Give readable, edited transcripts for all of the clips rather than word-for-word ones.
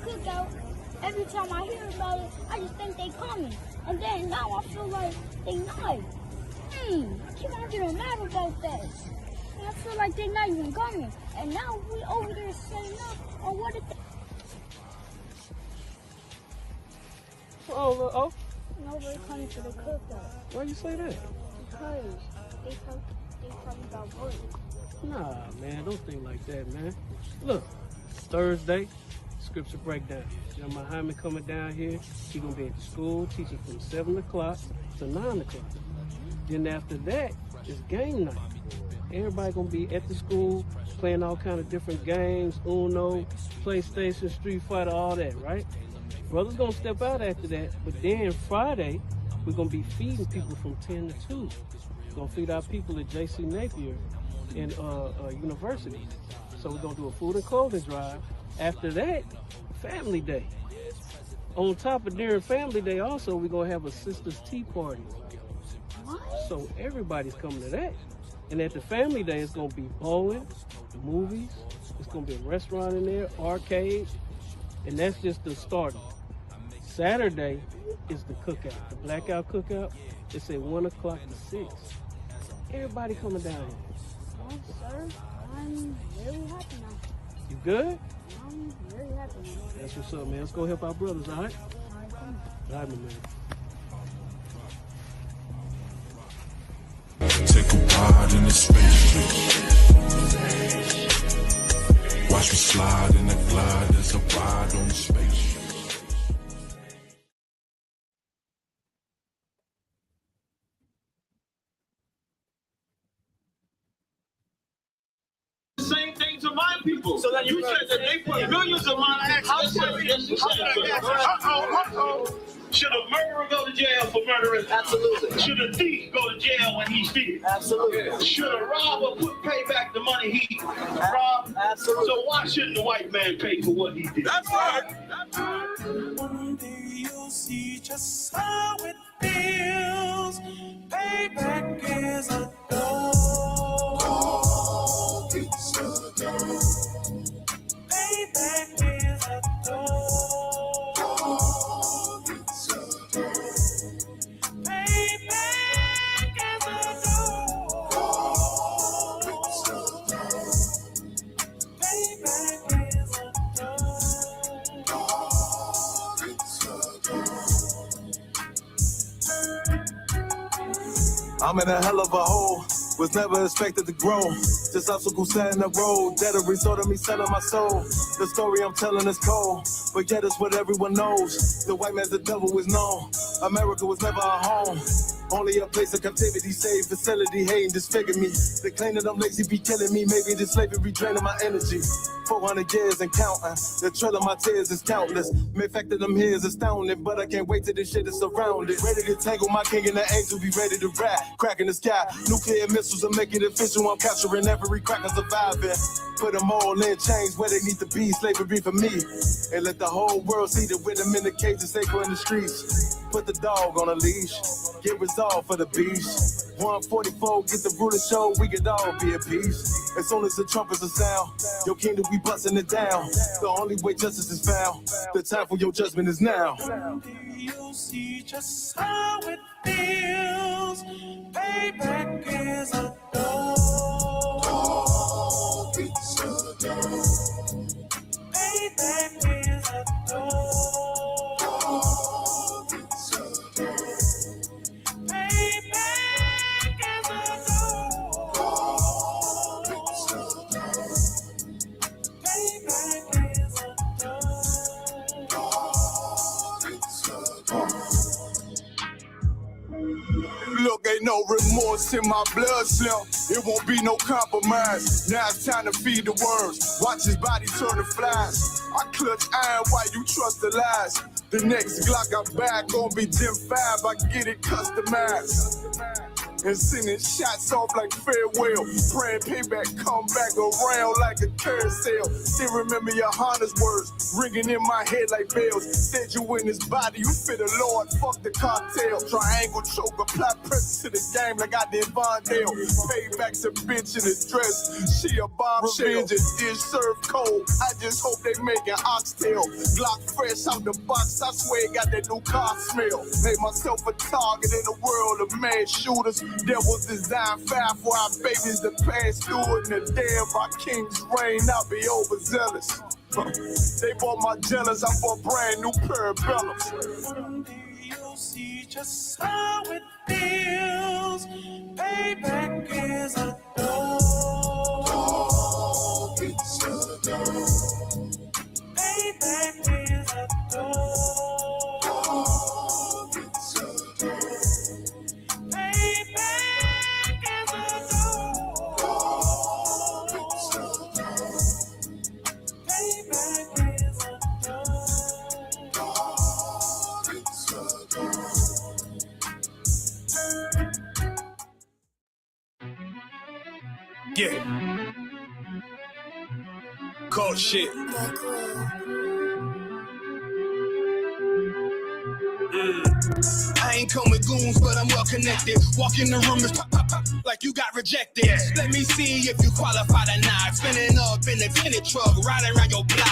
cookout, every time I hear about it, I just think they coming. And then now I feel like they not. I keep on getting mad about that. And I feel like they not even coming. And now we over there setting up on what it. Oh. Nobody coming to the cookout. Why you say that? Because they talking about work. Nah, man, don't think like that, man. Look, Thursday, scripture breakdown. John Muhammad coming down here. He gonna be at the school teaching from 7 o'clock to 9 o'clock. Then after that, it's game night. Everybody gonna be at the school playing all kind of different games, Uno, PlayStation, Street Fighter, all that, right? Brothers gonna step out after that, but then Friday, we're gonna be feeding people from 10 to 2. We're gonna feed our people at J.C. Napier in university. So we're gonna do a food and clothing drive. After that, family day. On top of during family day also, we're gonna have a sisters tea party. So everybody's coming to that. And at the family day, it's gonna be bowling, movies, it's gonna be a restaurant in there, arcade, and that's just the start. Saturday is the cookout, the blackout cookout. It's at 1 o'clock to 6. Everybody coming down here. Oh, sir, I'm really happy now. You good? I'm really happy now. That's what's up, man. Let's go help our brothers, all right? All right, come on. All right, my man. Take a ride in the spaceship. Watch me slide in the glide. There's a ride on the spaceship. Same thing to my people. So that you said that they put millions of my actions. Should a murderer go to jail for murdering? Absolutely. Should a thief go to jail when he steals? Absolutely. Should a robber pay back the money he robbed? Absolutely. So why shouldn't the white man pay for what he did? That's right. One day you'll see just how it feels. Payback is a dog. It's a dog. Payback is a dog. I'm in a hell of a hole, was never expected to grow. Just obstacles set in the road, that a result of me selling my soul. The story I'm telling is cold, but yet it's what everyone knows. The white man's the devil is known. America was never our home. Only a place of captivity, safe facility, hating, disfigure me. They claim that I'm lazy, be killing me. Maybe this slavery draining my energy. 400 years and counting. The trail of my tears is countless. The fact that I'm here is astounding, but I can't wait till this shit is surrounded. Ready to tangle my king and the angel, be ready to rap. Cracking the sky, nuclear missiles are making it official. I'm capturing every cracker surviving. Put them all in chains where they need to be. Slavery for me. And let the whole world see the rhythm in the cages, safer in the streets. Put the dog on a leash. Get resolved for the beast. 144, get the ruler show, we could all be at peace. As soon as the trumpets are sound, your kingdom, we busting it down. The only way justice is found, the time for your judgment is now. You'll see just how it feels. Payback is a dog. It's a dog. Payback is a dog. Look, ain't no remorse in my blood slump. It won't be no compromise. Now it's time to feed the worms. Watch his body turn to flies. I clutch iron while you trust the lies. The next Glock I buy gon' be Gen 5. I get it customized. and sending shots off like farewell. Praying payback come back around like a carousel. Still remember your Honda's words ringing in my head like bells. Said you in his body, you fit the Lord, fuck the cocktail. Triangle choke, apply pressure to the game like I did Vondale. Payback to bitch in a dress, she a bombshell. Revenge is dish served cold, I just hope they making oxtail. Glock fresh out the box, I swear it got that new car smell. Made myself a target in the world of mad shooters. Devils design fire for our babies to pass through it. And the day of our king's reign, I'll be overzealous. They bought my jealous, I bought brand new parabellums. Someday you'll see just how it feels. Payback is a dog. It's a dog. Payback is a dog. It's a dog. Payback is a dog. It's a dog. Payback is a dog. It's a dog. Yeah. Cold shit. I ain't come with goons, but I'm well connected. Walk in the room, it's pop, pop, pop, like you got rejected. Let me see if you qualify or not. Spinning up in a tinted truck, riding around your block.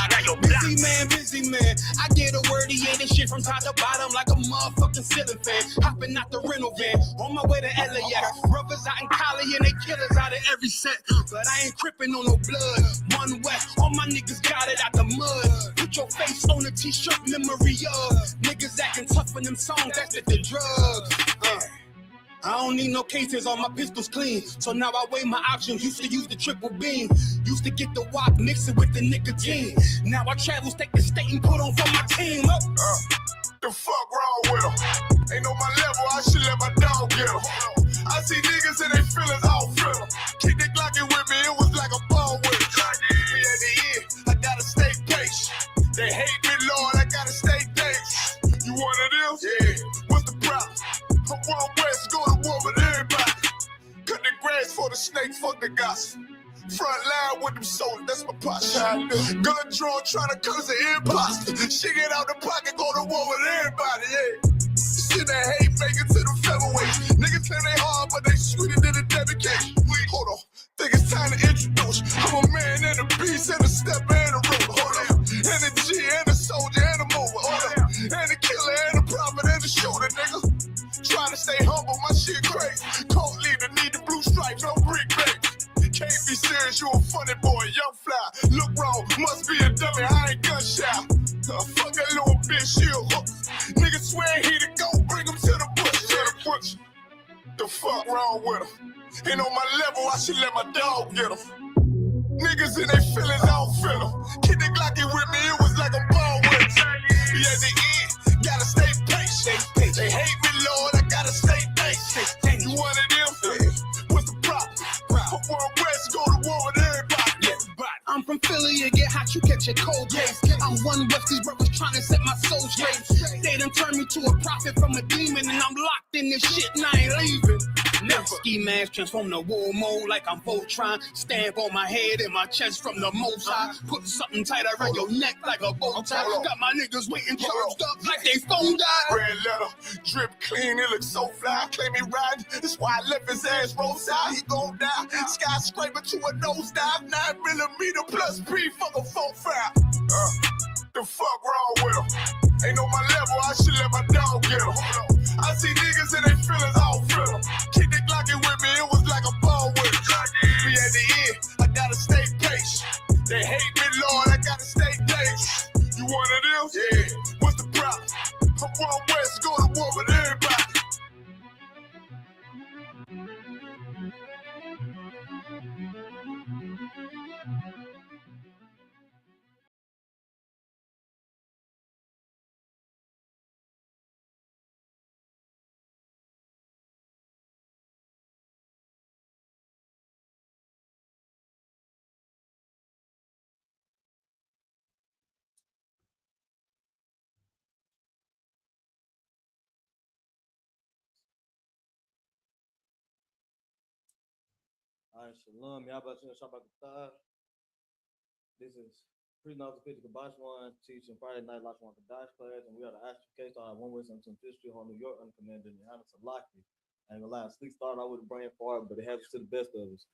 Busy man. I get a word, he ain't shit from top to bottom like a motherfucking ceiling fan. Hopping out the rental van, on my way to LAX. Brothers out in Cali and they killers out of every set. But I ain't crippin' on no blood. One West, all my niggas got it out the mud. Put your face on a t-shirt, memory of niggas acting tough in them songs, that's the drugs. I don't need no cases, all my pistols clean. So now I weigh my options, used to use the triple beam. Used to get the wop, mix it with the nicotine. Now I travel state to state and put on for my team. The fuck wrong with them? Ain't on my level, I should let my dog get them. I see niggas and they feelings, I don't feel them. Keep the Glockin' with me, it was like a ball with it. Me at the end, I gotta stay patient. They hate me, Lord, I gotta stay patient. You one of them? Yeah. What's the problem? I'm one west, go to war with everybody. Cut the grass for the snakes, fuck the gossip. Front line with them soldiers, that's my posture. Gun drawn, trying to curse the imposter. Shit get out the pocket, go to war with everybody, yeah. Shit that hate, make it to the featherweights. Niggas claim they hard, but they sweeter than a dedication. Hold on, think it's time to introduce. I'm a man and a beast and a stepper and a ruler. Hold on, and a G and a soldier and a mover. Hold on, and a killer and a prophet and a shooter, nigga. Trying to stay humble, my shit crazy. Cold leader, need the blue stripes, no brick baby. Can't be serious, you a funny boy, young fly. Look wrong, must be a dummy, I ain't gunshot. Fuck that little bitch, she a hook. Nigga swear he the go, bring him to the bush. To the butcher. The fuck wrong with him? Ain't on my level, I should let my dog get him. Niggas in they feelings, I don't feel them. Kid the Glocky with me, it was like a ball with him. Be at the end, gotta stay patient. They hate me, Lord, I gotta stay patient. You one of them? What's the problem? I'm one west, go to war with everybody. I'm from Philly, you get hot, you catch a cold case. I'm one West, these brothers trying to set my soul straight. They done turned me to a prophet from a demon, and I'm locked in this shit and I ain't leaving. Never. Ski mask transform to war mode like I'm Voltron. Stamp on my head and my chest from the most high. Put something tight around your neck like a bow tie. Got my niggas waiting charged up like they phone died. Red letter, drip clean, it looks so fly. Claim he riding, that's why I left his ass roadside. He gon' die. Skyscraper to a nosedive. 9mm plus P, fuck a 4-5. The fuck wrong with him? Ain't on my level, I should let my dog get him. I see niggas and they feelings, I don't feel them. Keep the Glocky with me, it was like a ball with it. Be at the end, I gotta stay patient. They hate me, Lord, I gotta stay patient. You one of them? Yeah. What's the problem? I'm one west, go to war with everybody. All right, Shalom. Yabashim Shabbat. This is Priest Officer Kabashwan teaching Friday Night Lashwan Kadash class, and we are the Ashton Case on one way some history on New York under Commander Johanna Salaki. I ain't gonna lie, sleep started out with a brain fart, but it happens to the best of us.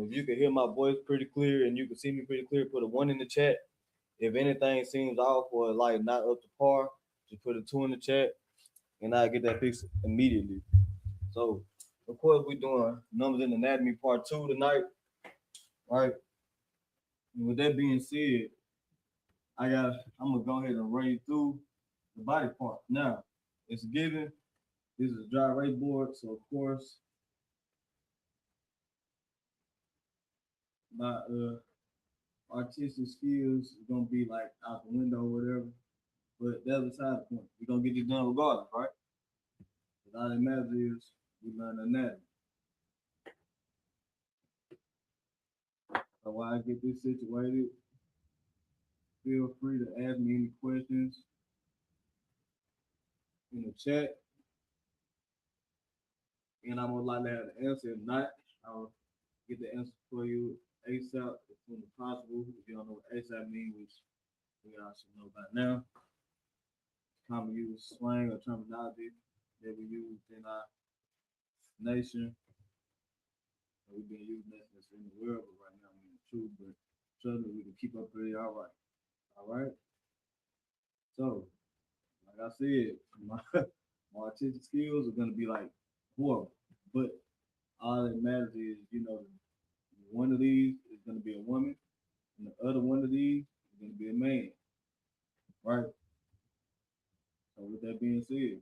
If you can hear my voice pretty clear and you can see me pretty clear, put a 1 in the chat. If anything seems off or like not up to par, just put a 2 in the chat, and I'll get that fixed immediately. So, of course, we're doing Numbers in Anatomy Part 2 tonight, right? And with that being said, I'm gonna go ahead and run you through the body part. Now, it's given. This is a dry erase board, so of course, my artistic skills is gonna be like out the window or whatever. But that's beside the point. We're gonna get this done regardless, right? But all that matters is we learn anatomy. So while I get this situated, feel free to ask me any questions in the chat. And I'm gonna like to have the answer. If not, I'll get the answer for you ASAP as soon as possible. If you don't know what ASAP means, which we all should know by now. Common use slang or terminology that we use in our nation. We've been using this in the world, but right now we're in the truth. But trust me, we can keep up pretty all right. All right. So, like I said, my artistic skills are gonna be like horrible, but all that matters is, one of these is gonna be a woman, and the other one of these is gonna be a man, right? So with that being said,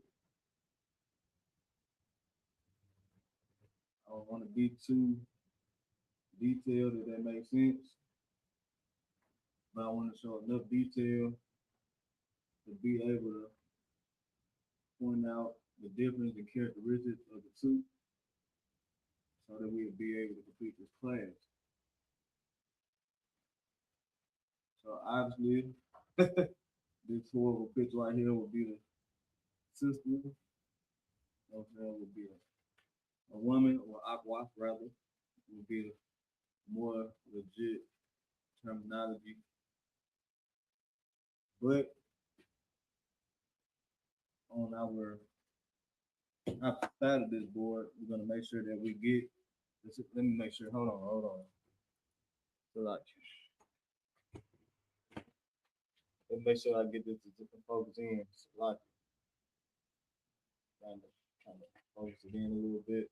I don't want to be too detailed, if that makes sense, but I want to show enough detail to be able to point out the difference and characteristics of the two, so that we'll be able to complete this class. So obviously, this horrible picture right here will be the sister. Would be a woman, or aqua rather, would be the more legit terminology. But on our side of this board, we're gonna make sure that we get this. Let me make sure. Hold on. So like, let me make sure I get this to focus in. So like, kind of focus it in a little bit.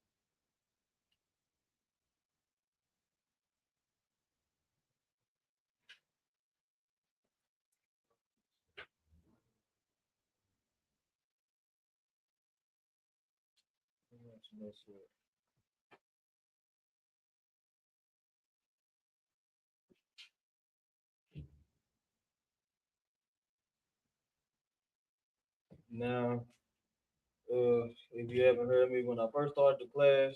Now, if you haven't heard me when I first started the class,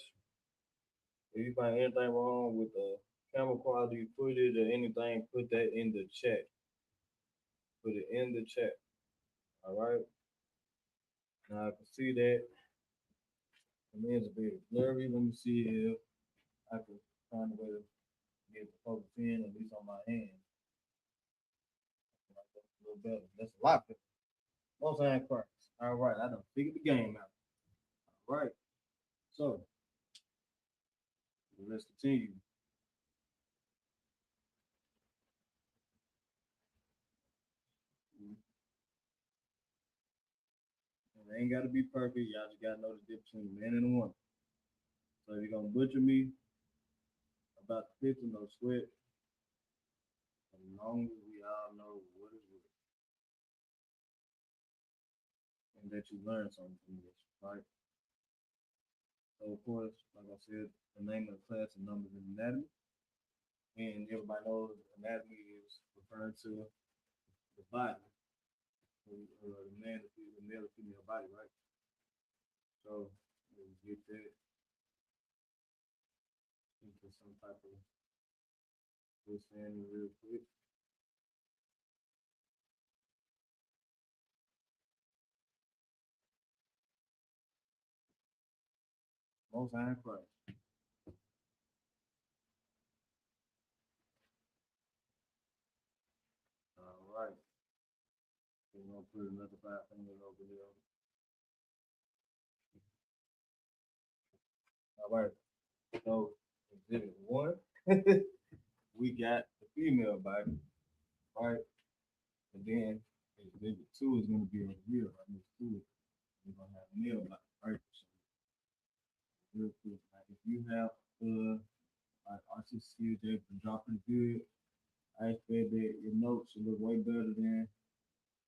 if you find anything wrong with the camera quality, footage, or anything, put that in the chat. Put it in the chat. All right. Now I can see that the man's a bit blurry. Let me see if I can find a way to get the focus in, at least on my hand. That's a little better. That's a lot better. Most hand cracks. All right, I done figured the game out. All right. So let's continue. It ain't got to be perfect. Y'all just got to know the difference between a man and a woman. So if you're going to butcher me about the picture, no sweat. As long as we all know what is what. And that you learn something from this, right? So of course, like I said, the name of the class is Numbers in Anatomy. And everybody knows anatomy is referring to the body. The man, the male or female body, right? So let's get that into some type of understanding real quick. Most High Christ. We're gonna put another 5 fingers over here. All right. So exhibit 1, we got the female body, right? And then exhibit 2 is gonna be over here, right next to it. We're gonna have male body, right? So real quick, like if you have like artist skills, they've been dropping good. I expect that your notes should look way better than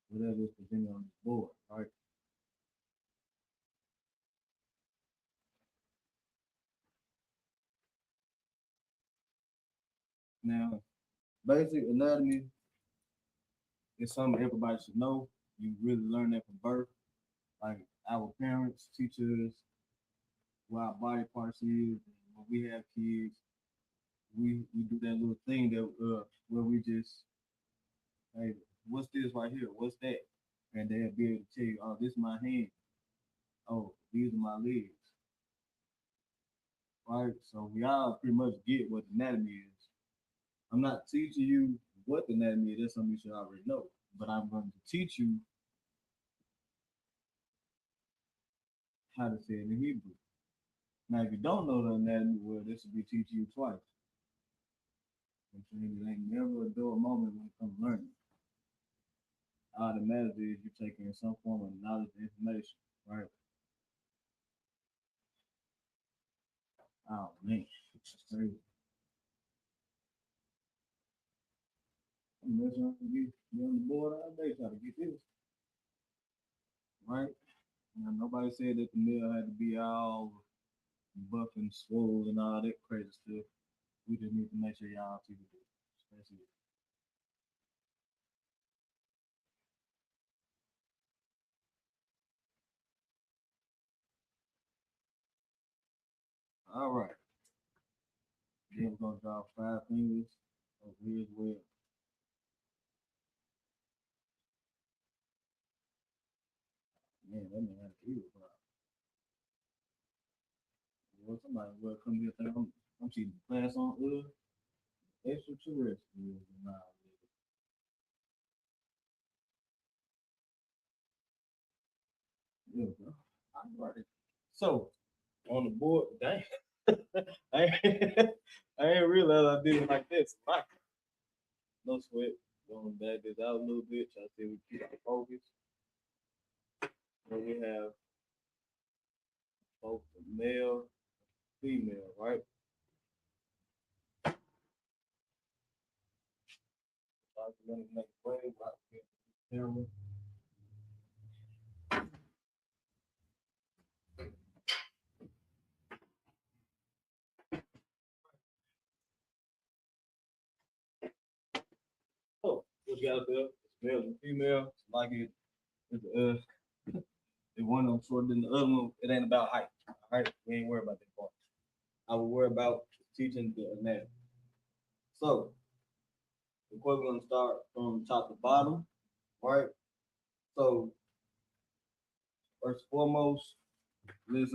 whatever is presented on this board, right? Now, basic anatomy is something everybody should know. You really learn that from birth. Like our parents teach us what our body parts is. When we have kids, we do that little thing that where we just, hey, what's this right here? What's that? And they'll be able to tell you, oh, this is my hand. Oh, these are my legs. Right? So we all pretty much get what anatomy is. I'm not teaching you what the anatomy is, that's something you should already know. But I'm going to teach you how to say it in Hebrew. Now, if you don't know the anatomy, well, this will be teaching you twice. I'm saying it ain't never a dull moment when it comes to learning. All that matters is you're taking some form of knowledge and information, right? Oh man, it's crazy. I'm messing to be on the board all day trying to get this, right? Now, nobody said that the meal had to be all buff and swole and all that crazy stuff. We just need to make sure y'all see the video. That's it. All right. Then we're gonna draw 5 fingers over here as well. Man, that man had a ear problem. Well, somebody will come here and think I'm teaching class on extraterrestrials and all that. There we go. All right. So on the board, dang. I ain't realize I did it like this. Right. No sweat. Going back this out a little bit. Try to see if we keep the focus. Then we have both the male, female, right? I'm gonna make a way right here. Camera. Oh, what you got there? It's male and female. It's like if one of them shorter than the other one, it ain't about height. All right, we ain't worried about that part. I will worry about teaching the anatomy. So, of course, we're gonna start from top to bottom, right? So, first and foremost, let's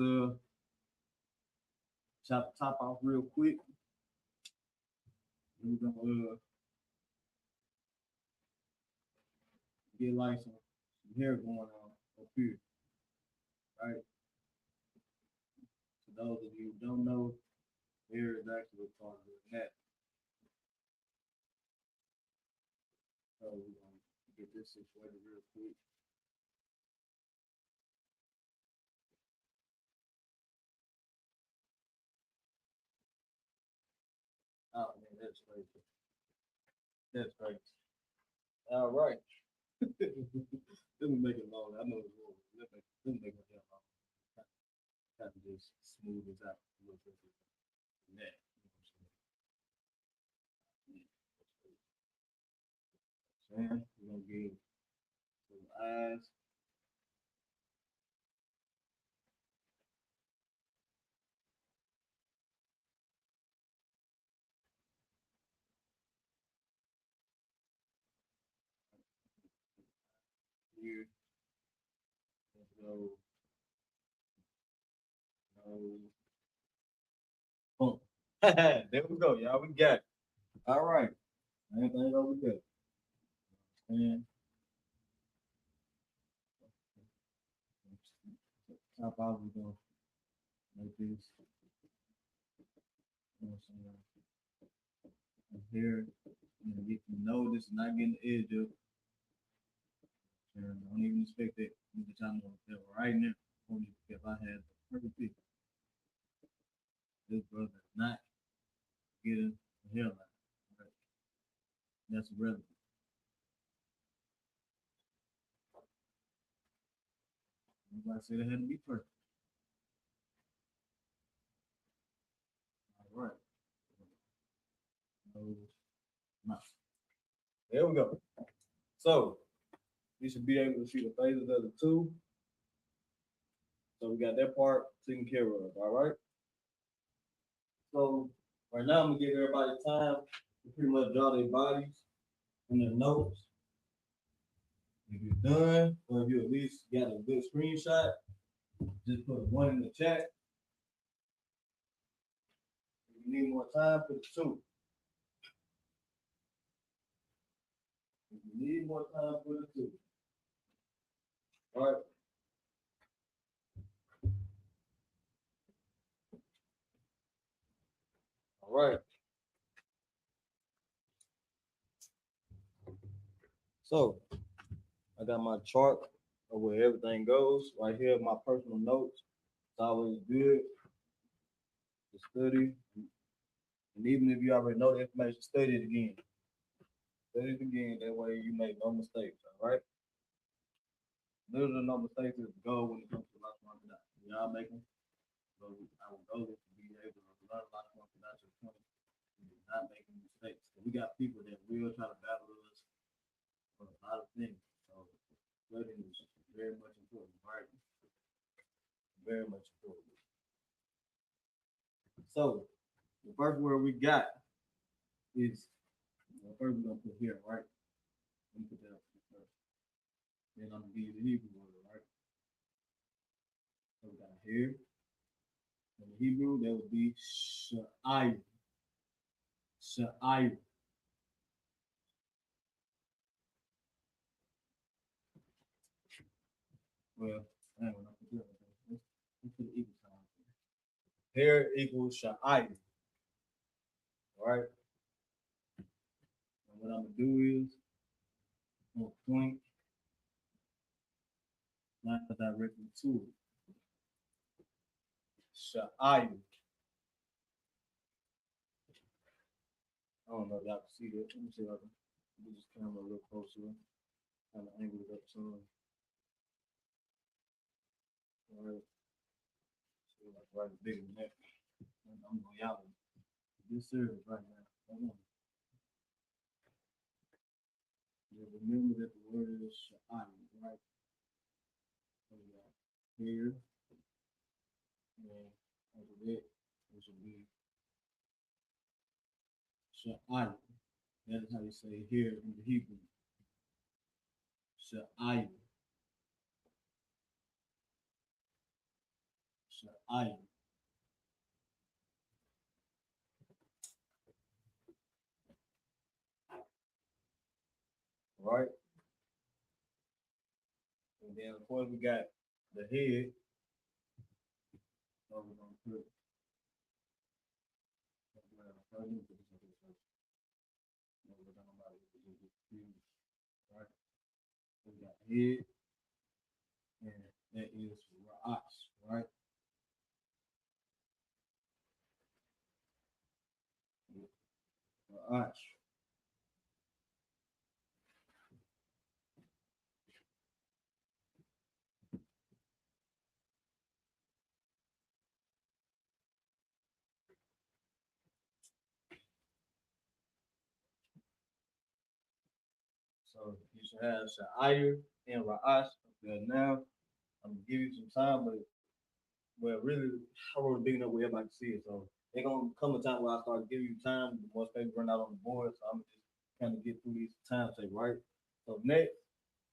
chop the top off real quick. We're gonna get like some hair going on up here, right? For those of you who don't know, hair is actually a part of the neck. So we're gonna get this situated real quick. Oh man, that's crazy. That's crazy. All right. Let me make it long. I know it's long. Let me make it long. Have to just smooth this out a little bit. Neck. And we're gonna give some eyes. Here. Let's go. Boom. There we go, y'all. We got it. All right. Anything over there. And top out, we're gonna make this. You know what I'm saying? And here, you know, get to know this, not getting the edge up. And don't even expect it. You can tell me that right now, if I had the perfect picture, this brother is not getting the hell out. Right? That's irrelevant. Nobody said it had to be perfect. All right. Nice. There we go. So you should be able to see the phases of the two. So we got that part taken care of. All right. So right now I'm gonna give everybody time to pretty much draw their bodies and their notes. If you're done, or if you at least got a good screenshot, just put one in the chat. If you need more time, put two. If you need more time, put a two. All right. All right. So I got my chart of where everything goes. Right here, my personal notes. It's always good to study. And even if you already know the information, study it again. Study it again. That way you make no mistakes. All right. Literally no mistakes is the goal when it comes to lots of market. Y'all making. So our goal is to be able to learn lots of market to the point and not making mistakes. So we got people that will try to battle us for a lot of things. So studying is very much important, right? Very much important. So the first word we got is first we're gonna put here, right? Let me put that up first. Then I'm gonna give you the Hebrew word, right? So we got here. In the Hebrew, that would be sha'ayir. Sha'ayir. Well, hang on, let's put the equal sign. Here equals sha'ayir. All right. And what I'm gonna do is I'm gonna point not directly to it. Sha'ayir. I don't know if y'all can see that. Let me see if I can do this camera a little closer. Kind of angle it up some. All right. So like right bigger than that. I'm going y'all this service right now. Hold on. Yeah, remember that the word is sha'ayir, right? So we got here. And over there, which will be sha'ayir. That is how you say here in the Hebrew. Sha'ayir. Sha'ayir. Right? And then of course we got the head. So we're gonna put right? We got head, and that is ra'as, right? Ra'as. So you should have sha'ayir and ra'as up there now. I'm gonna give you some time, but well, really, I wrote a big enough where everybody can see it. So they're gonna come a time where I start giving you time. The more space run out on the board, so I'm just kind of get through these time say right. So next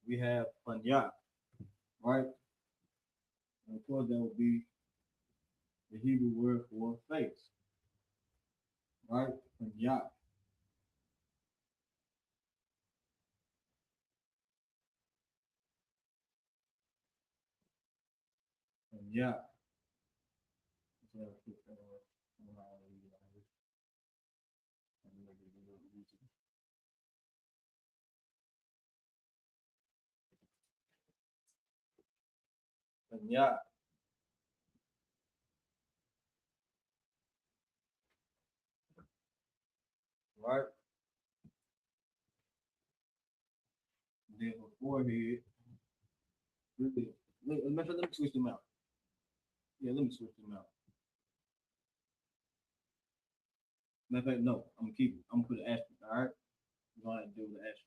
we have panya, right? And of course that would be the Hebrew word for face, right? Panya. Yeah. Yeah. Right. Then for forehead, really, let me switch them out. Yeah, let me switch them out. Matter of fact, no, I'm gonna keep it. I'm gonna put an asterisk. All right, we're gonna have to deal with the asterisk.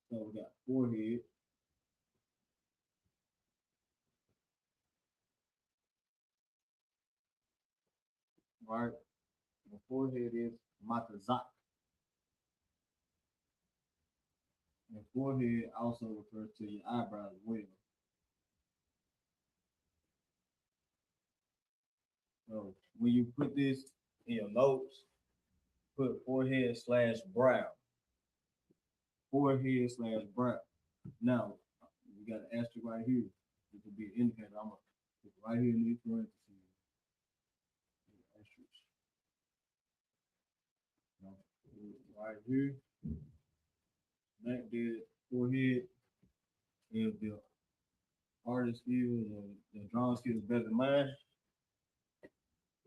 So we got forehead. Right. The forehead is matazak. And forehead also refers to your eyebrows as well. So when you put this in your notes, put forehead slash brow. Forehead slash brow. Now, we got an asterisk right here. It could be an indicator. I'm gonna put right here in these parentheses. Asterisk. Now, right here. Back there, forehead is the artist skills or the drawing skills better than mine.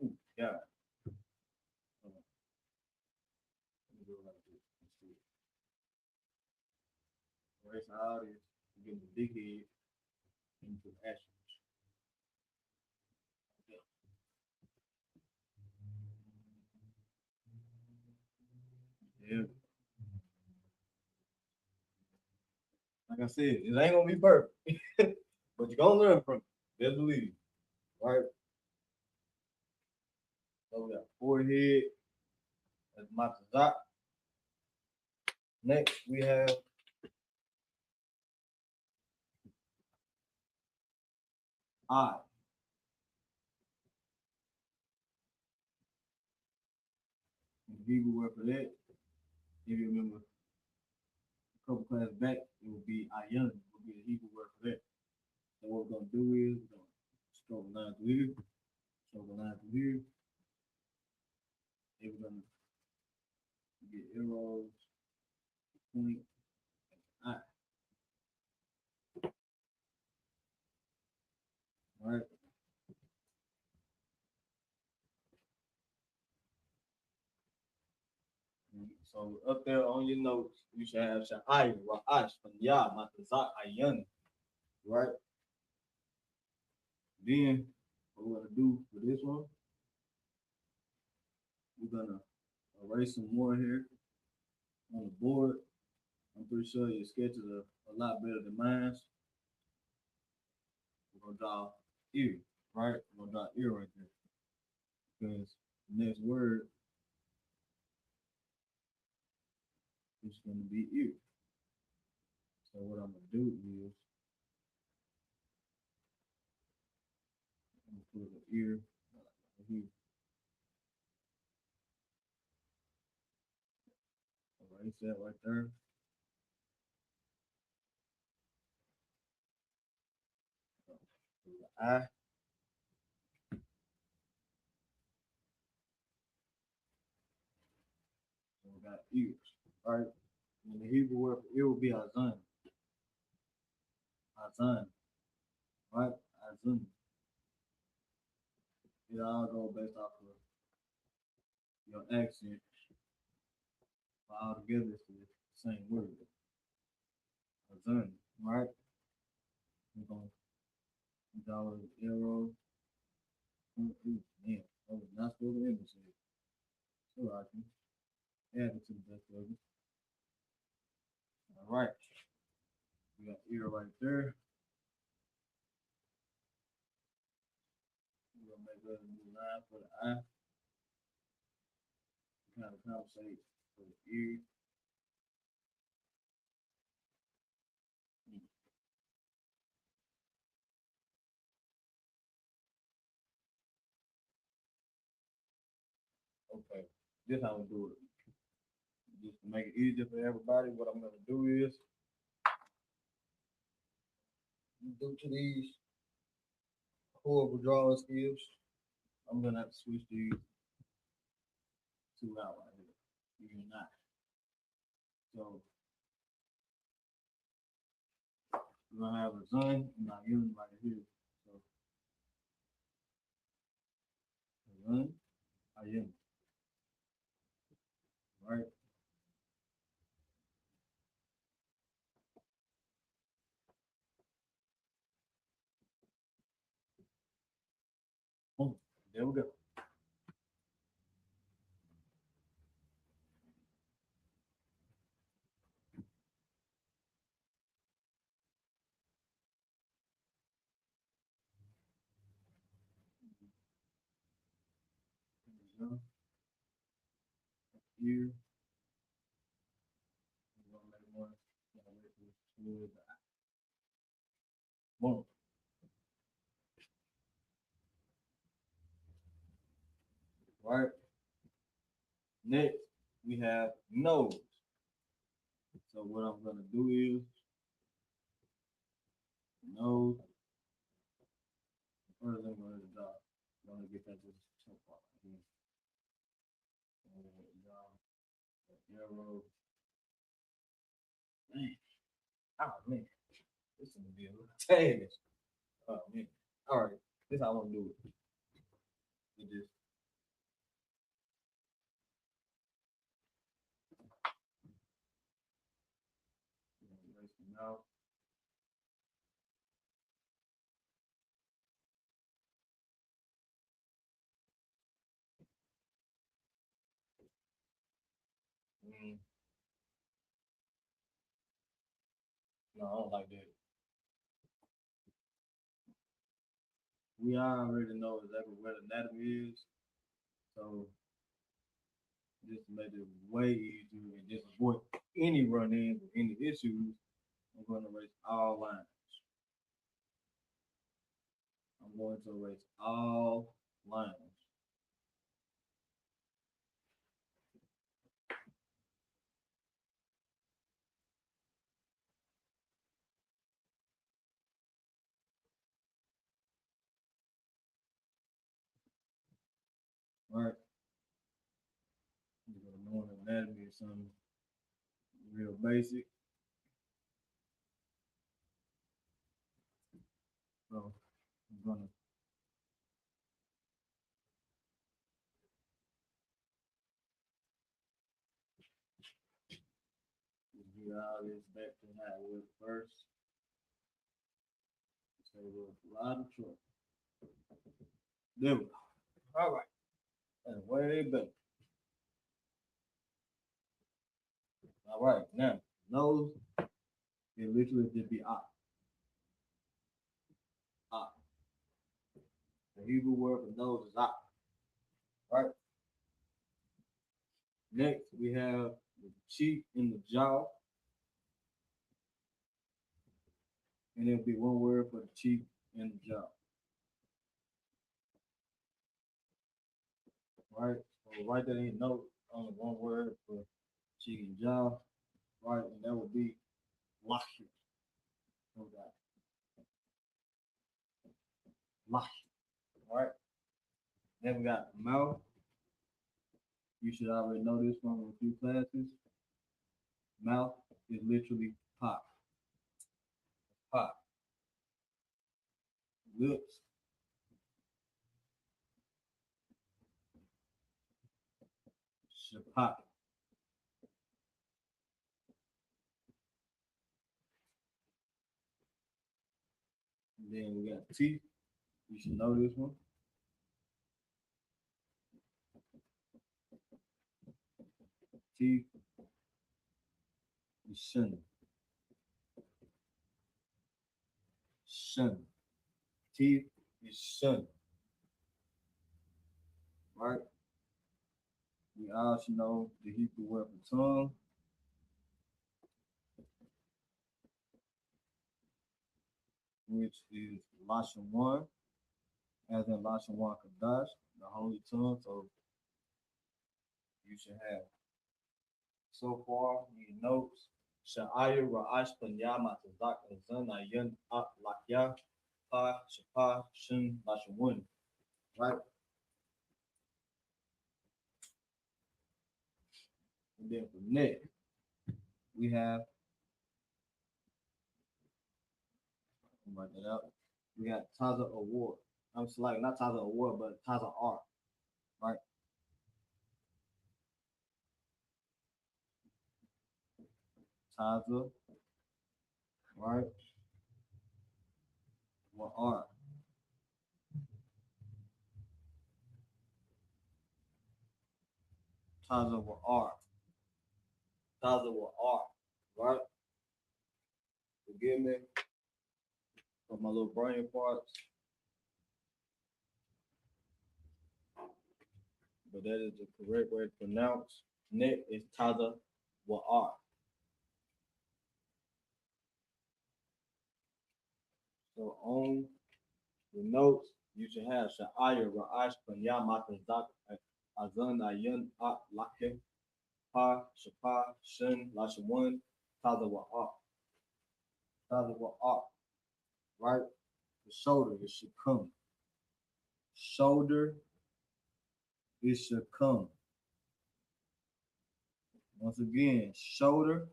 Ooh, yeah. Hold on. Let me do it like this. Let's see. Erase all this, get the big head into the asterisk. Yeah. Like I said, it ain't gonna be perfect, but you're gonna learn from it. Just believe it, right? So we got forehead, that's matazak. Next, we have eye. And the Hebrew word for that, if you remember a couple classes back, it would be ayan, would be the Hebrew word for that. So what we're gonna do is we're gonna stroke a line through here, stroke a line through here. And we're gonna get arrows, point, eye. All right. So up there on your notes, you should have Sha'ai, Ra'ash, Fanya, Matazak, Ayan, right? Then what we're gonna do for this one, we're gonna erase some more here on the board. I'm pretty sure your sketches are a lot better than mine. We're gonna draw ear, right? We're gonna draw ear right there. Because the next word is gonna be ear. So what I'm gonna do is I'm gonna put an ear right here. Erase that right there. The eye. So we got ears, right? And the Hebrew word for ear will be azan. Azan, right? Azan. It all go based off of your accent. But all together it's the same word. Azan, right? We're gonna draw an arrow. Ooh, man, I was not supposed to end this. So I can add it to the best of it. All right. We got ear right there. We're gonna make a new line for the eye. Kind of compensate for the ear. Okay, this how we do it. Just to make it easier for everybody, what I'm gonna do is due to these horrible drawing skills, I'm gonna have to switch these two out right here. You're not. So we're gonna have a Zun and our unit right here. So Zun, our unit. Right? Boom. There we go. Zun. Here. We're gonna make one. Boom. Right? Next, we have nose. So what I'm gonna do is nose. First, I'm gonna draw. I'm gonna get that to the top part right here. I'm gonna draw the arrow. Man. Oh man, this is gonna be a little task. Oh man. All right, this is how I'm gonna do it. With this. Erase them out. No, I don't like that. We already know exactly where the anatomy is, so just to make it way easier and just avoid any run-ins or any issues, I'm going to erase all lines. I'm going to erase all lines. All right. You're gonna know anatomy is something real basic. So I'm gonna get all this back to how it was first. So it was a lot of trouble. There we go. All right. That's way better. All right, now nose, it literally just be ah. Ah. The Hebrew word for nose is ah. Right? Next, we have the cheek and the jaw. And it'll be one word for the cheek and the jaw. Right? So write that in your note, only one word for cheek and jaw. Right? And that will be lashir. No doubt. Lashir. Right? Then we got mouth. You should already know this from a few classes. Mouth is literally pop. Pop. Lips. Shapop. And then we got teeth. You should know this one. Teeth is shun. Shun. Teeth is shun. Right? We all should know the Hebrew word for tongue. Which is Lashon 1, as in Lashon 1 Kadash, the holy tongue. So you should have so far in your notes Sha'aya Ra'ash Panya Matazak Zan Ayan At Lakya Pa Shapa Shin Lashawun. Right? And then for next, we have, write that out. We got Taza Award. I'm like not Taza Award, but Taza Art. Right? Taza, right? What art? Taza what art? Taza what art? Right? Forgive me for my little brain parts, but that is the correct way to pronounce. Next is Taza what art. So on the notes, you should have Sha'aya Ra'ash Panya Matazak Azan Ayan At Lakim Pa Shapa Shin Lashawan Taza wa Art. Taza wa Art. Right? The shoulder, it should come. Shoulder, it should come. Once again, shoulder,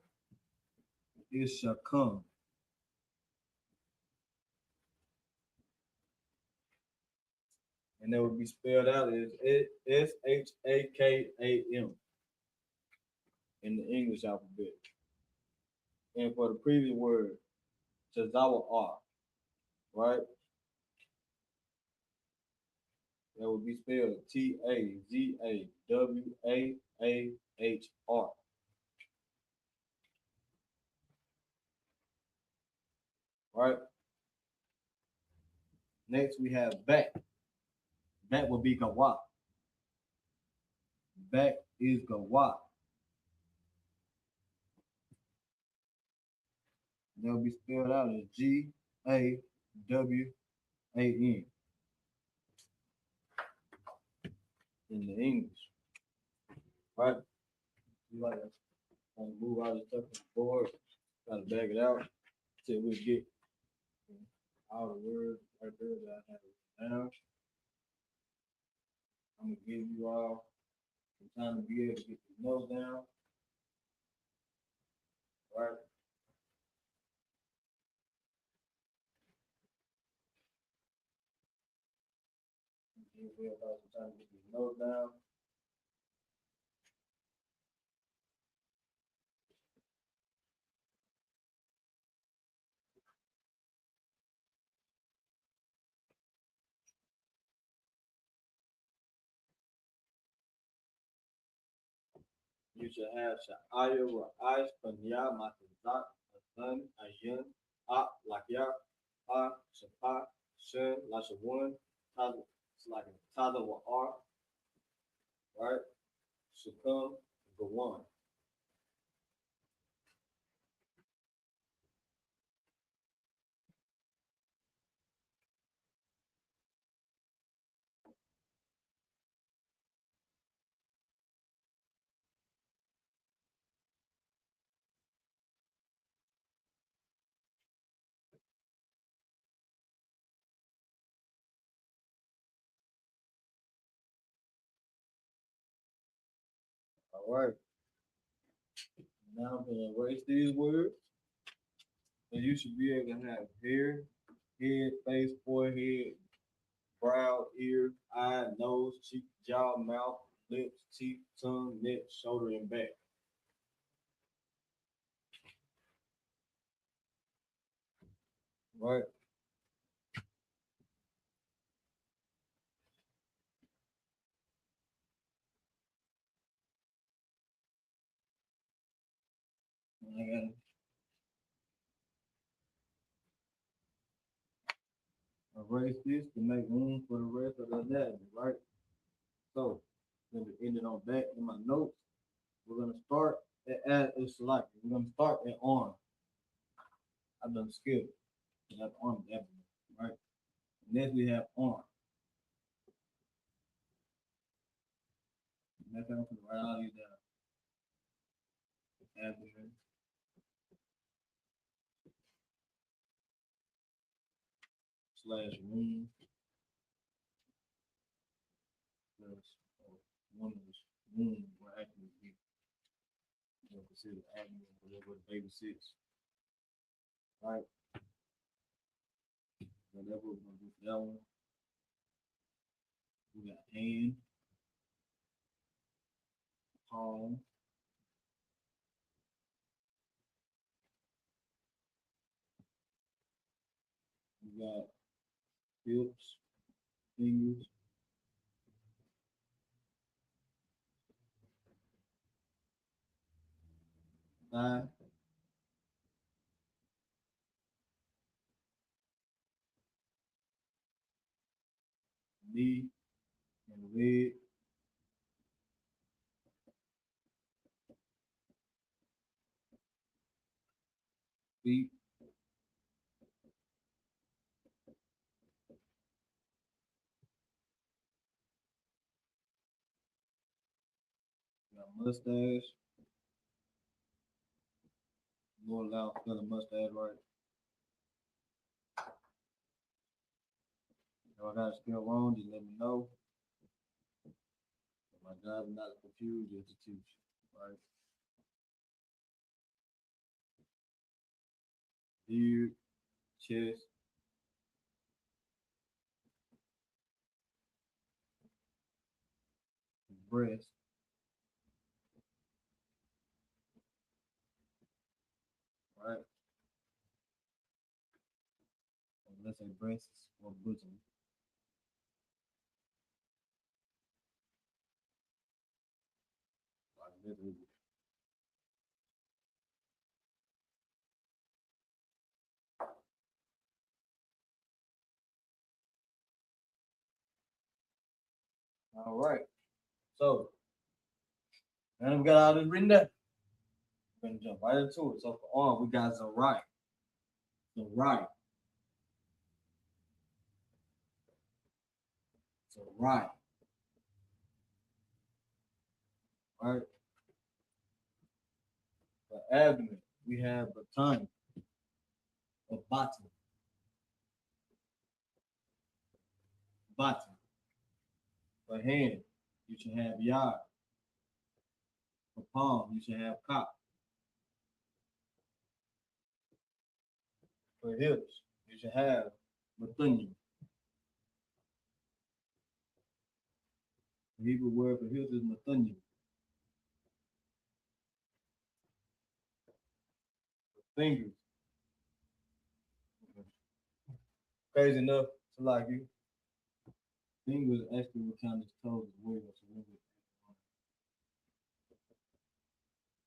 it shall come. And that would be spelled out as Shakam in the English alphabet. And for the previous word, Tazawa R, right? That would be spelled Tazawahar. Right? Next we have back. Back would be Gawa. Back is Gawa. That will be spelled out as Gawan in the English. Right? You like to move out of the stuff on the board, gotta bag it out till we get all the words right there that I have down. I'm gonna give you all some time to be able to get the notes down. Right? Give you all some time to get these notes down. You should have Sha'aya Ra'ash Panya Matazak Azan Ayan At Lakya Pa Shapa Shin Lashawan Taza. It's like a Taza wa R, right? Shukam Gawan. All right. Now I'm gonna erase these words. And you should be able to have hair, head, face, forehead, brow, ear, eye, nose, cheek, jaw, mouth, lips, teeth, tongue, neck, shoulder, and back. Right? And I gotta erase this to make room for the rest of the anatomy, right? So, let me end it on back in my notes. We're gonna start at it's like we're gonna start at arm. I've done skill. We have arm abdomen, right? Next we have arm. Next I'm gonna write all these down. Abdomen, slash wound. Because woman's wound will actually be considered acne whatever the baby sits. Right? Whatever we're gonna do for that one. We got hand, palm, we got hips, fingers, thigh, knee, and leg. Feet, we got mustache. Lord allow for the mustache, right? If I got it spelled wrong, just let me know. My job is not to confuse, just to teach, right? Beard, chest, breast, right? Let's say breasts or bosom. Like literally. All right. So, now we got all this written down. We're gonna jump right into it. So for arm, we got the right. The right. So right. Right. For abdomen, we have the tongue. The bottom. Bottom. For hand, you should have yard. For palm, you should have cock. For hips, you should have Mathunium. The Hebrew word for hips is Mathunium. For fingers, crazy enough to like you. Fingers actually will count as toes as well. So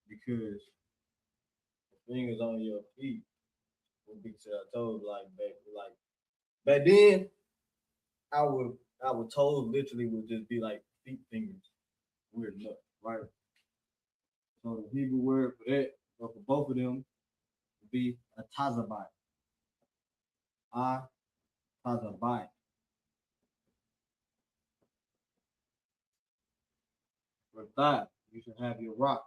because the fingers on your feet will be to our toes like back then. Our toes literally would just be like feet fingers. Weird enough, right? So the Hebrew word for that, or for both of them, would be a tazabai. Tazabai. For thigh, you should have your rock.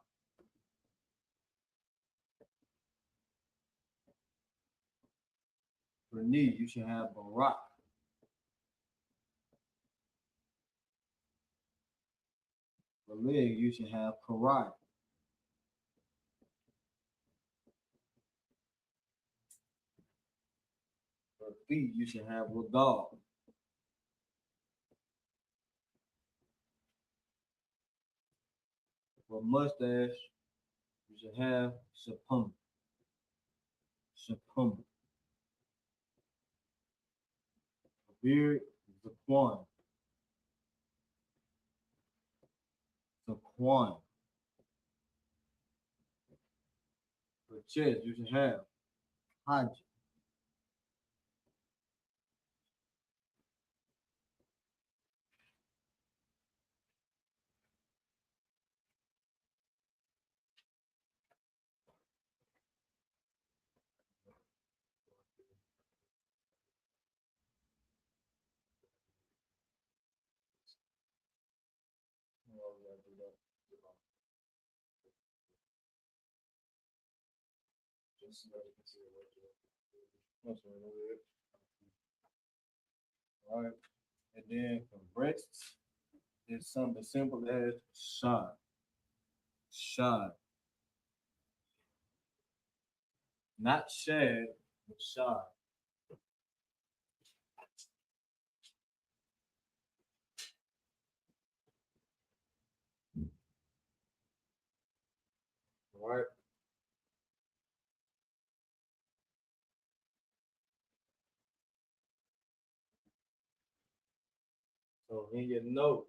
For knee, you should have a rock. For leg, you should have karai. For feet, you should have regal. For mustache, you should have sapum. Sapum. For beard, zaquan. Zaquan. For chest, you should have hajj. Just so you can see what you're. right? And then for breasts, it's something simple as shad. Shad. Not shad, but shad. Right? So in your note,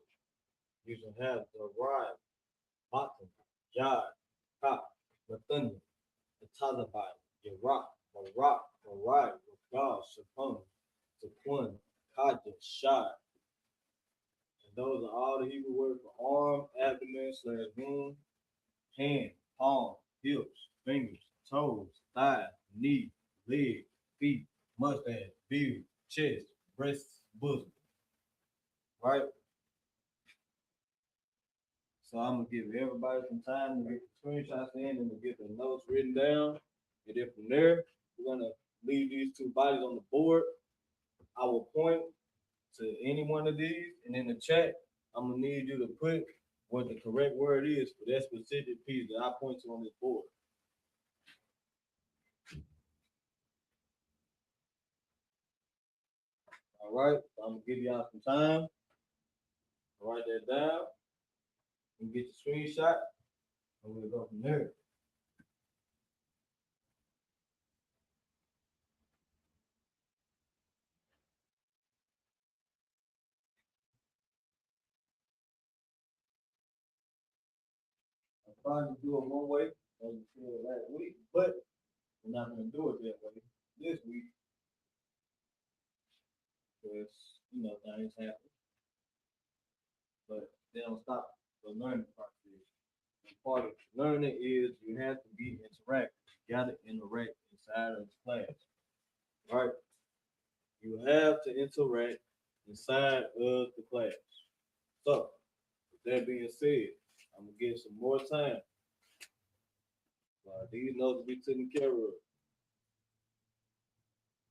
you can have the ride, bottom, yard, top, Nathaniel, the Talibai, Iraq, Barak, Barai, Ragal, Shapon, Taquan, Kaja, Shad. And those are all the Hebrew words for arm, abdomen, / wound, hand, palm, hips, fingers, toes, thigh, knee, leg, feet, mustache, beard, chest, breasts, bosom. Right? So I'm gonna give everybody some time to get the screenshots in and to get the notes written down. And then from there, we're gonna leave these two bodies on the board. I will point to any one of these, and in the chat, I'm gonna need you to put what the correct word is for that specific piece that I point to on this board. All right, so I'm gonna give y'all some time to write that down and get the screenshot, and we'll go from there. I'm trying to do it one way, as we said last week, but we're not gonna do it that way this week because things happen. But they don't stop the learning process. And part of learning is you have to be interactive. You gotta interact inside of the class, right? You have to interact inside of the class. So, with that being said, I'm gonna give some more time. These notes will be taken care of,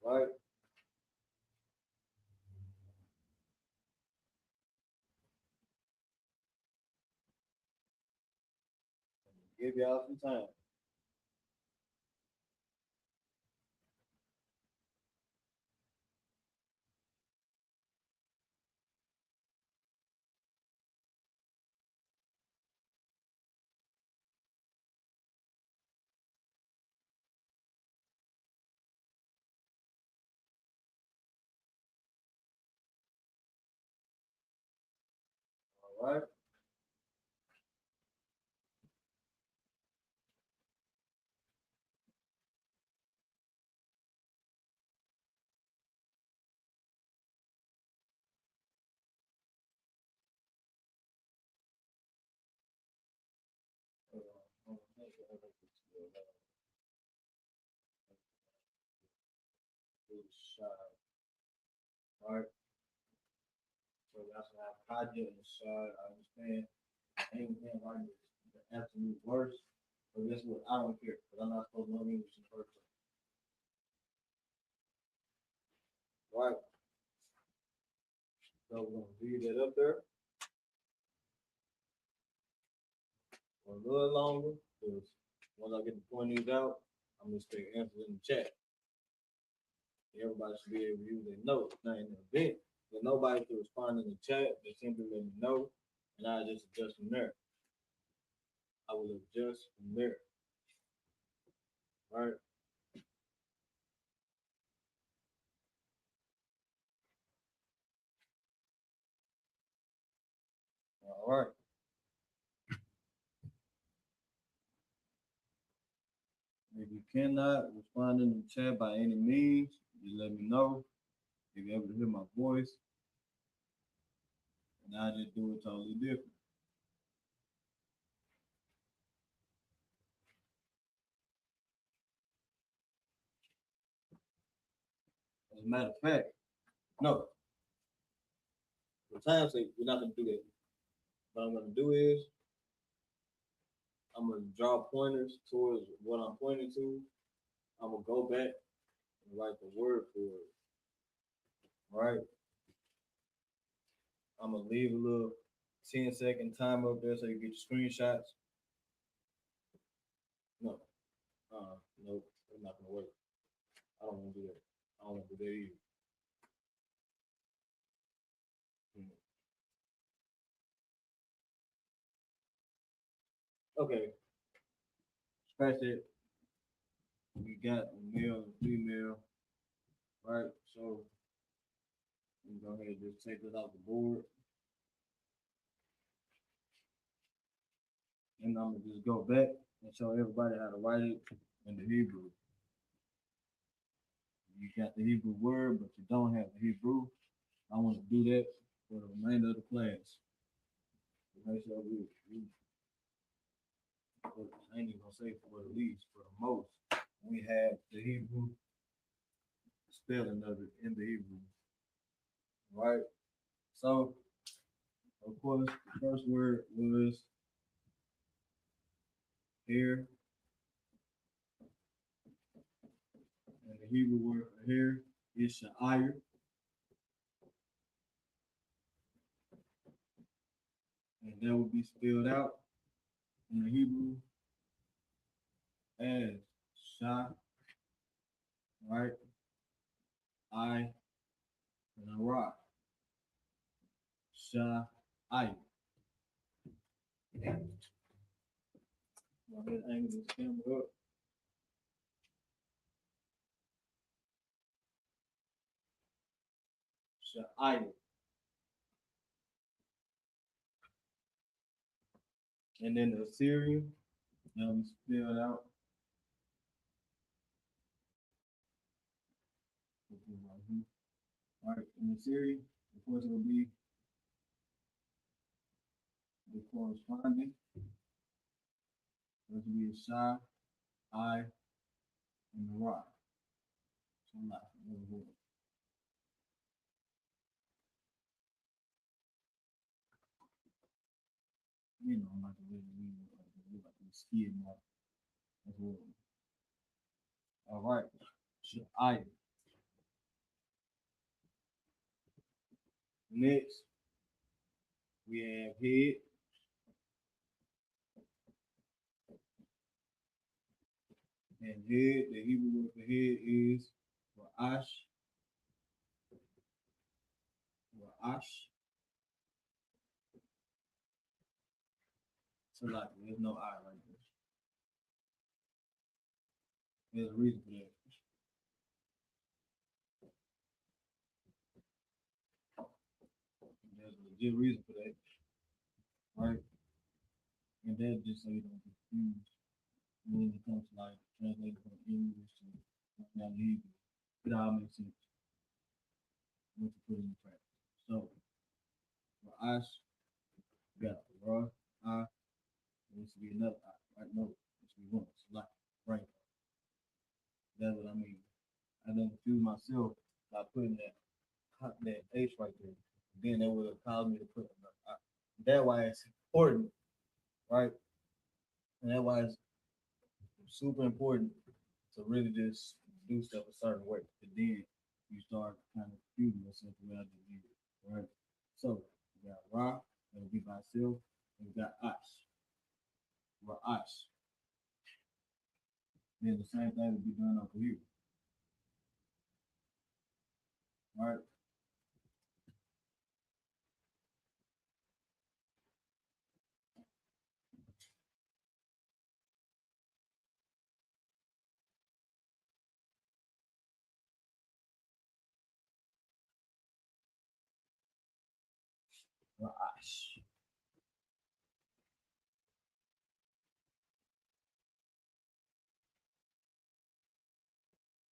right? Give y'all some time. All right. All right. So that's why I did the shot. I understand. Anything like the absolute worst. But guess what? I don't care because I'm not supposed to know English in the first place. Right. So we're gonna leave that up there for a little longer because once I get the point these out, I'm gonna expect answers in the chat. Everybody should be able to use their notes. Now in the event that nobody can respond in the chat, they simply let me know and I just adjust from there. I will adjust from there. All right. All right. If you cannot respond in the chat by any means, just let me know. If you're able to hear my voice, and I just do it totally different. As a matter of fact, no. For time's sake, we're not gonna do that. What I'm gonna do is I'm gonna draw pointers towards what I'm pointing to. I'm gonna go back and write the word for it. Right? I'm gonna leave a little 10-second timer up there so you get your screenshots. No, nope, it's not gonna work. I don't wanna do that. I don't wanna do that either. Okay, scratch it. We got a male and female, right? So we go ahead and just take this off the board. And I'm gonna just go back and show everybody how to write it in the Hebrew. You got the Hebrew word, but you don't have the Hebrew. I want to do that for the remainder of the class. Make sure I ain't even gonna say for the least, for the most, we have the Hebrew spelling of it in the Hebrew. Right? So, of course, the first word was here. And the Hebrew word for here is sha'ir. And that will be spelled out in the Hebrew as Sha, right? I and a rock. Sha, I. Go ahead and angle this camera up. Sha, I. And then the Assyrian, that will be spelled out. All right, in the Assyrian, of course, it will be the corresponding. This will be a Sha, I, and the rock. So I'm not familiar. You know, I'm not really like skiing mark as well. All right, I. Next, we have head. And head, the Hebrew word for head is Ra'ash. Ra'ash. So like there's no I right there. There's a reason for that. There's a legit reason for that. Right? And that's just so you don't get confused when it comes to like translating from English to now Hebrew. It all makes sense once you put it in practice. So Ra'ash, you got Ra, I, there needs to be another I, right? No, there needs to be one. It's like right. That's what I mean. I done confused myself by putting that H right there. Then that would have caused me to put another I. That's why it's important, right? And that's why it's super important to really just do stuff a certain way. And then you start kind of confusing yourself the way I just did, right? So we got Ra, that will be by itself, and we got Ash. Ra'ash. Then the same thing will be done over here. Right? Ra'ash.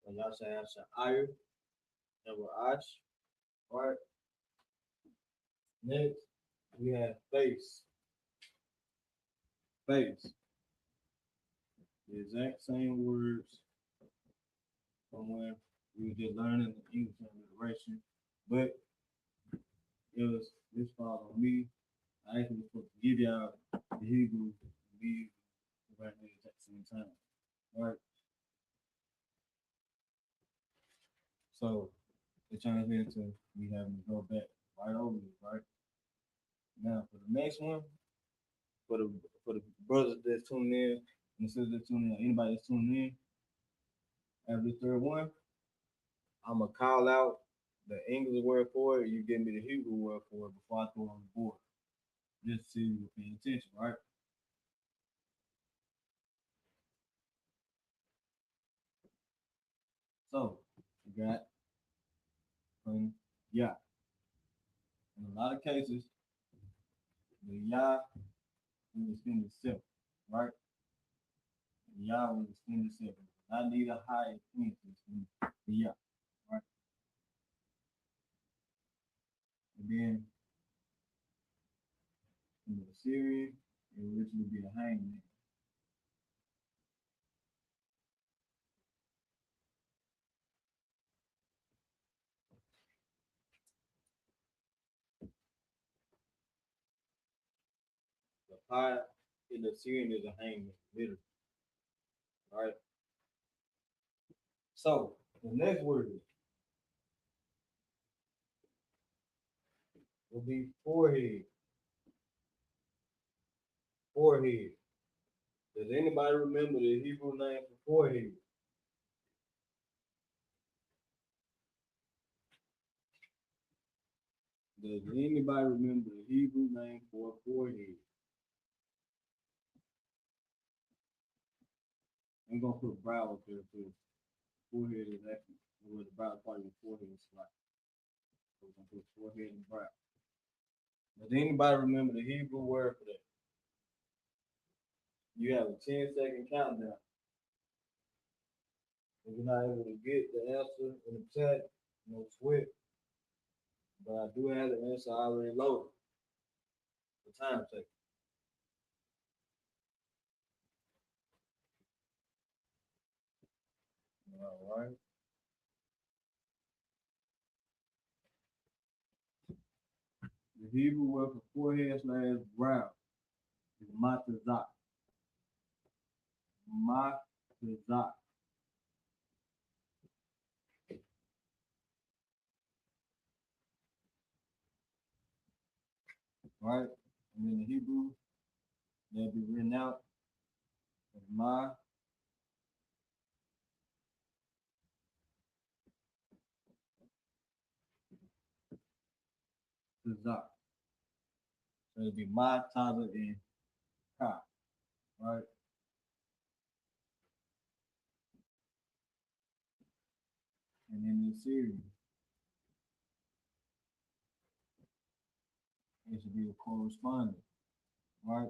And y'all say Sha'ir and Ra'ash. Right? Next, we have face. Face. The exact same words from when we were just learning the English alliteration, but it was this fall on me. I actually was supposed to give y'all the Hebrew and me right there at the same time. Right? So it turns into me having to go back right over this, right? Now for the next one, for the brothers that's tuning in and the sisters that's tuning in, anybody that's tuning in, after the third one, I'm gonna call out the English word for it. You give me the Hebrew word for it before I throw it on the board. Just to see you paying attention, right? So you got Yah. In a lot of cases, the Yah will extend itself, right? The Yah will extend itself. I need a high extension to the Yah, right? And then in the Syrian, it will literally be a hangman. The pie in the Syrian is a hangman, literally, right? So the next word will be forehead. Forehead. Does anybody remember the Hebrew name for forehead? Does anybody remember the Hebrew name for forehead? I'm gonna put brow up there too. Forehead is actually where the brow part of your forehead is like. So we're gonna put forehead and brow. Does anybody remember the Hebrew word for that? You have a 10-second countdown. If you're not able to get the answer in the chat, no sweat. But I do have the answer already loaded. The time taken. All right. The Hebrew word for forehead / brow is matazak. Matazak. Right? And in the Hebrew, they'll be written out as ma. Tazak. So it'll be ma, taza, and ka. Right? And in the Syrian, it should be a correspondent. Right?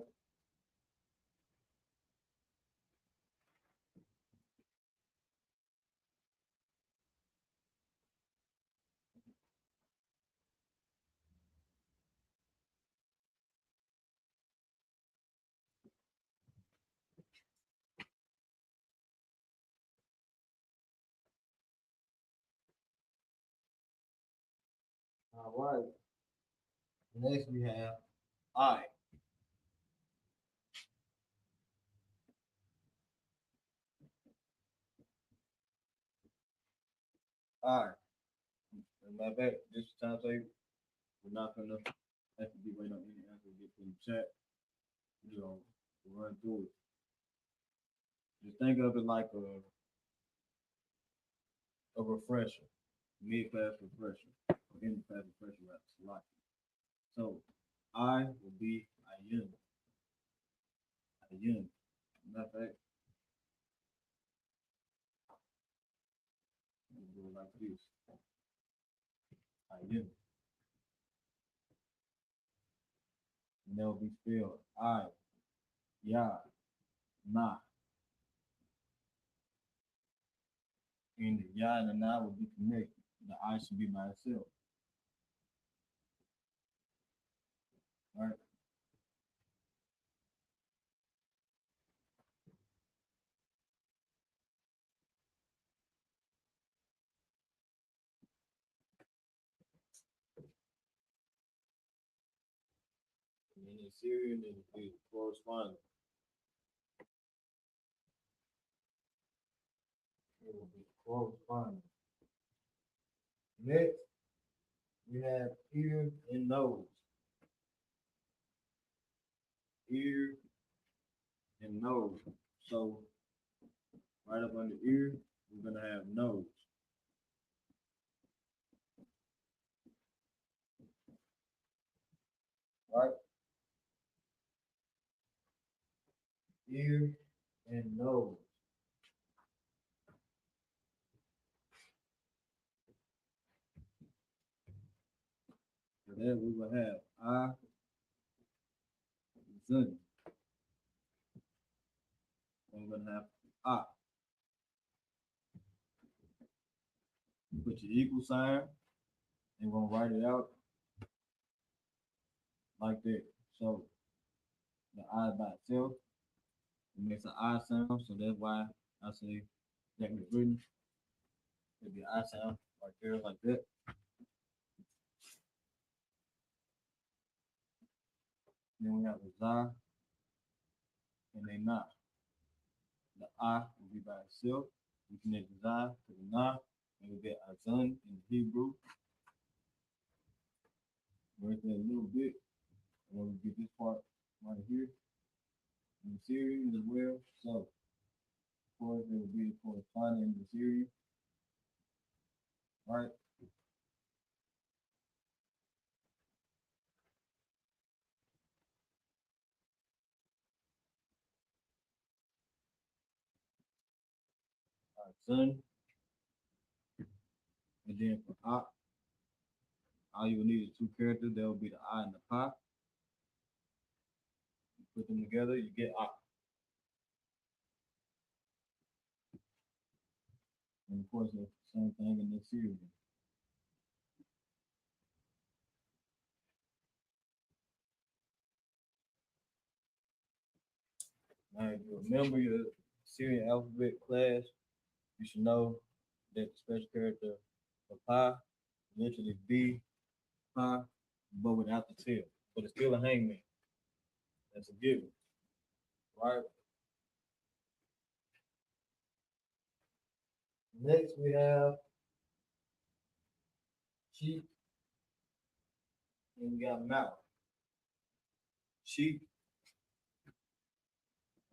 All right. Next we have I. I. And my bad, this time table, we're not gonna have to be waiting on any answer to get from the chat. You know, run through it. Just think of it like a refresher, mid-class refresher, or end-class refresher rather, like. So I will be Ayun. Ayun. Matter of fact, we'll do it like this. Ayun. And that will be spelled I, Ya, Na. And the Ya and the Na will be connected. The I should be by itself. All right. And then the Syrian is the correspondent. It will be correspondent. Next, we have ear and nose. ear and nose. So right up under ear, we're gonna have nose. Right? Ear and nose. And then we will have eye, zun. And we're gonna have ah. Put your equal sign and we're gonna write it out like that. So the I by itself, it makes an I sound, so that's why I say that was written. It'd be an I sound right there like that. Then we have the za and a na. The I will be by itself. We connect the za to the na, and we get azan in Hebrew. Break that a little bit, and then we get this part right here in the series as well. So, of course, it will be the corresponding in the series, right? Son, and then for all you will need is two characters. That will be the I and the pa. You put them together, you get ah. And of course, it's the same thing in this series. Now, if you remember your Syrian alphabet class, you should know that the special character for pi literally be pi, but without the tail. But it's still a hangman. That's a given, right? Next, we have cheek, and we got mouth. Cheek,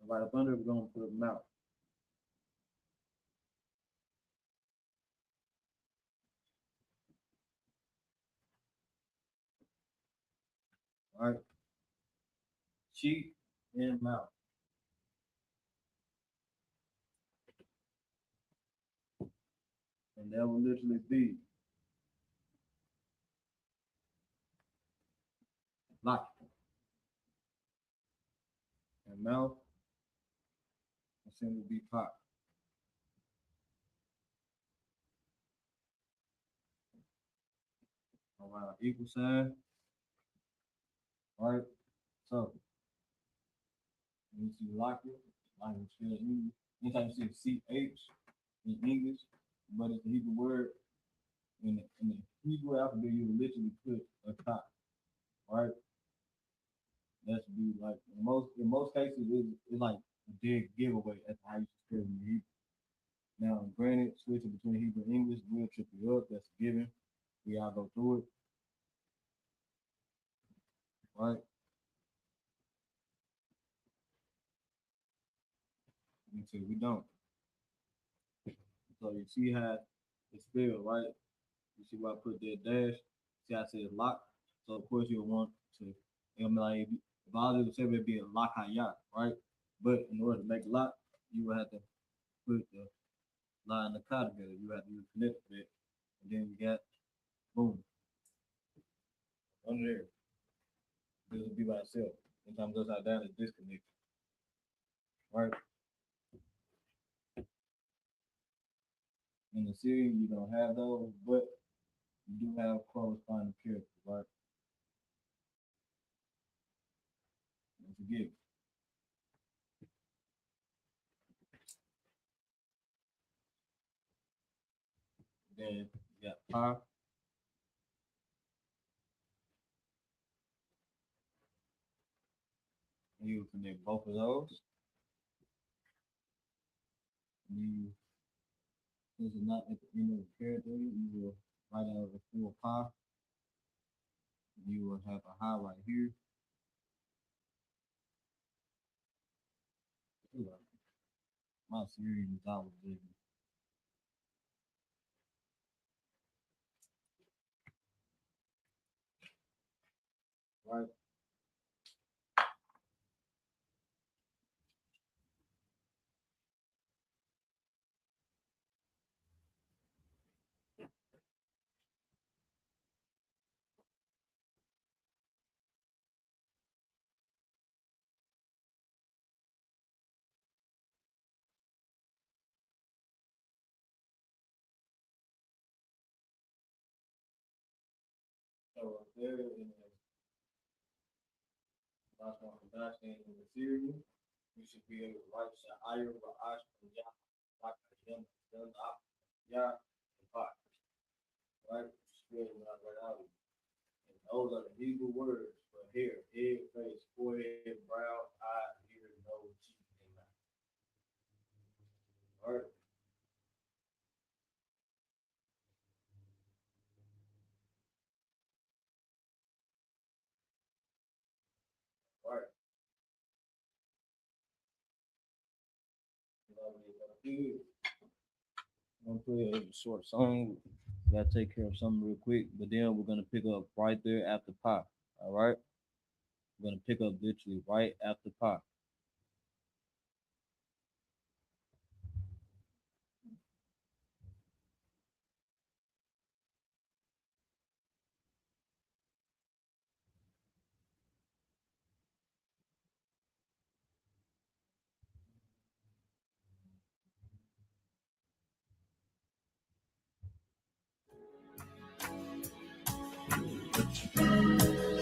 and right up under, we're gonna put a mouth. Right? Cheek and mouth. And that will literally be lock. And mouth, and simply be pop. All right, equal sign. All right, so when you see lock it, like you spell English, anytime you see CH in English, but it's a Hebrew word, in the Hebrew alphabet, you will literally put a top, right? That's be like in most cases it's like a dead giveaway as to how you spell in Hebrew. Now, granted, switching between Hebrew and English will trip you up. That's a given. We all go through it, right? Until we don't. So you see how it's spelled, right? You see why I put that dash. See how I said lock. So of course you'll want to, like if I was to say it'd be a lock hayat, right? But in order to make lock, you would have to put the line and the car together. You have to use connect it, and then you got boom under there. This will be by itself. Sometimes upside down is disconnected, right? In the series, you don't have those, but you do have corresponding characters, right? Don't forget. Then you got pi. You connect both of those. You, since it's not at the end of the character, you will write out a full pi. You will have a high right here. my series I was digging. Right. So there in the last one Kardashian in the series, you should be able to write Sha'ir Ra'ash from Yah, Bakayim, Dun Up, Yah, and Pak. Right? You should be able to knock right out of you. And those are the Hebrew words for hair, head, face, forehead, brow, eye, ear, nose, cheek, and mouth. Right? Right. I'm gonna play a short song. Gotta take care of something real quick, but then we're gonna pick up right there after Pop. All right, we're gonna pick up literally right after Pop.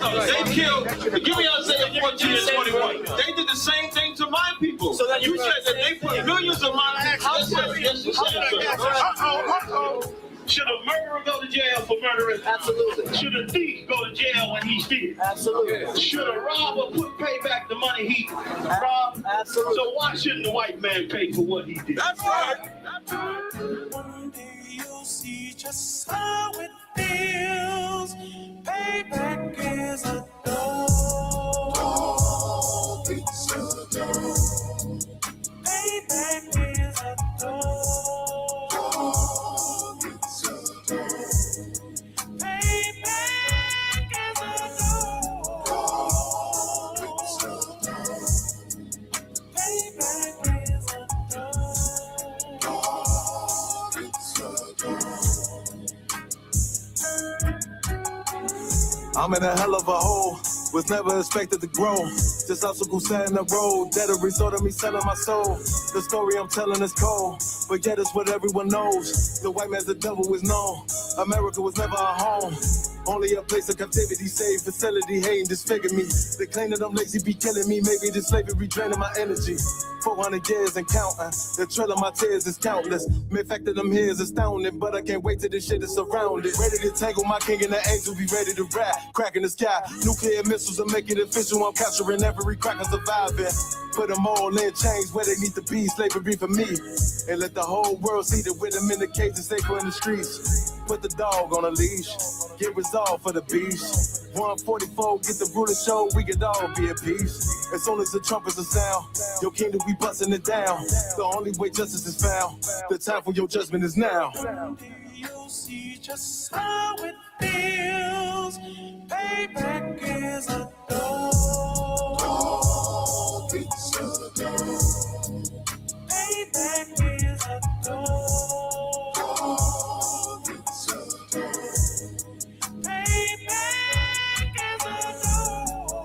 They killed, give me Isaiah 14 and 21. They did the same thing to my people. So that you said that they put millions of my yes, you said. Should a murderer go to jail for murdering? Absolutely. Should a thief go to jail when he steals? Absolutely. Should a robber pay back the money he robbed? Absolutely. So why shouldn't the white man pay for what he did? That's right. One day you'll see just how it feels. Payback is a dog. It's a dog. Payback is a dog. It's a dog. Payback is a dog. It's a dog. Payback is a dog. It's a dog. I'm in a hell of a hole, was never expected to grow. Just obstacles set in the road, that a result of me selling my soul. The story I'm telling is cold, but yet it's what everyone knows. The white man's the devil is known. America was never a home, only a place of captivity, safe facility, hating, disfigure me. They claim that I'm lazy, be killing me. Maybe the slavery draining my energy. 400 years and counting, the trail of my tears is countless. The fact that I'm here is astounding, but I can't wait till this shit is surrounded. Ready to tangle my king and the angel, be ready to rap. Cracking the sky, nuclear missiles will make it official. I'm capturing every crack and surviving. Put them all in chains where they need to be, slavery for me. And let the whole world see that with them in the cage and safer in the streets. Put the dog on a leash, get resolved for the beast. 144, get the ruler show, we could all be at peace. As soon as the trumpets are sound, your kingdom we busting it down. The only way justice is found, the time for your judgment is now. You'll see just how it feels. Payback is a dog. It's a dog. Payback is a dog. It's a dog. Payback is a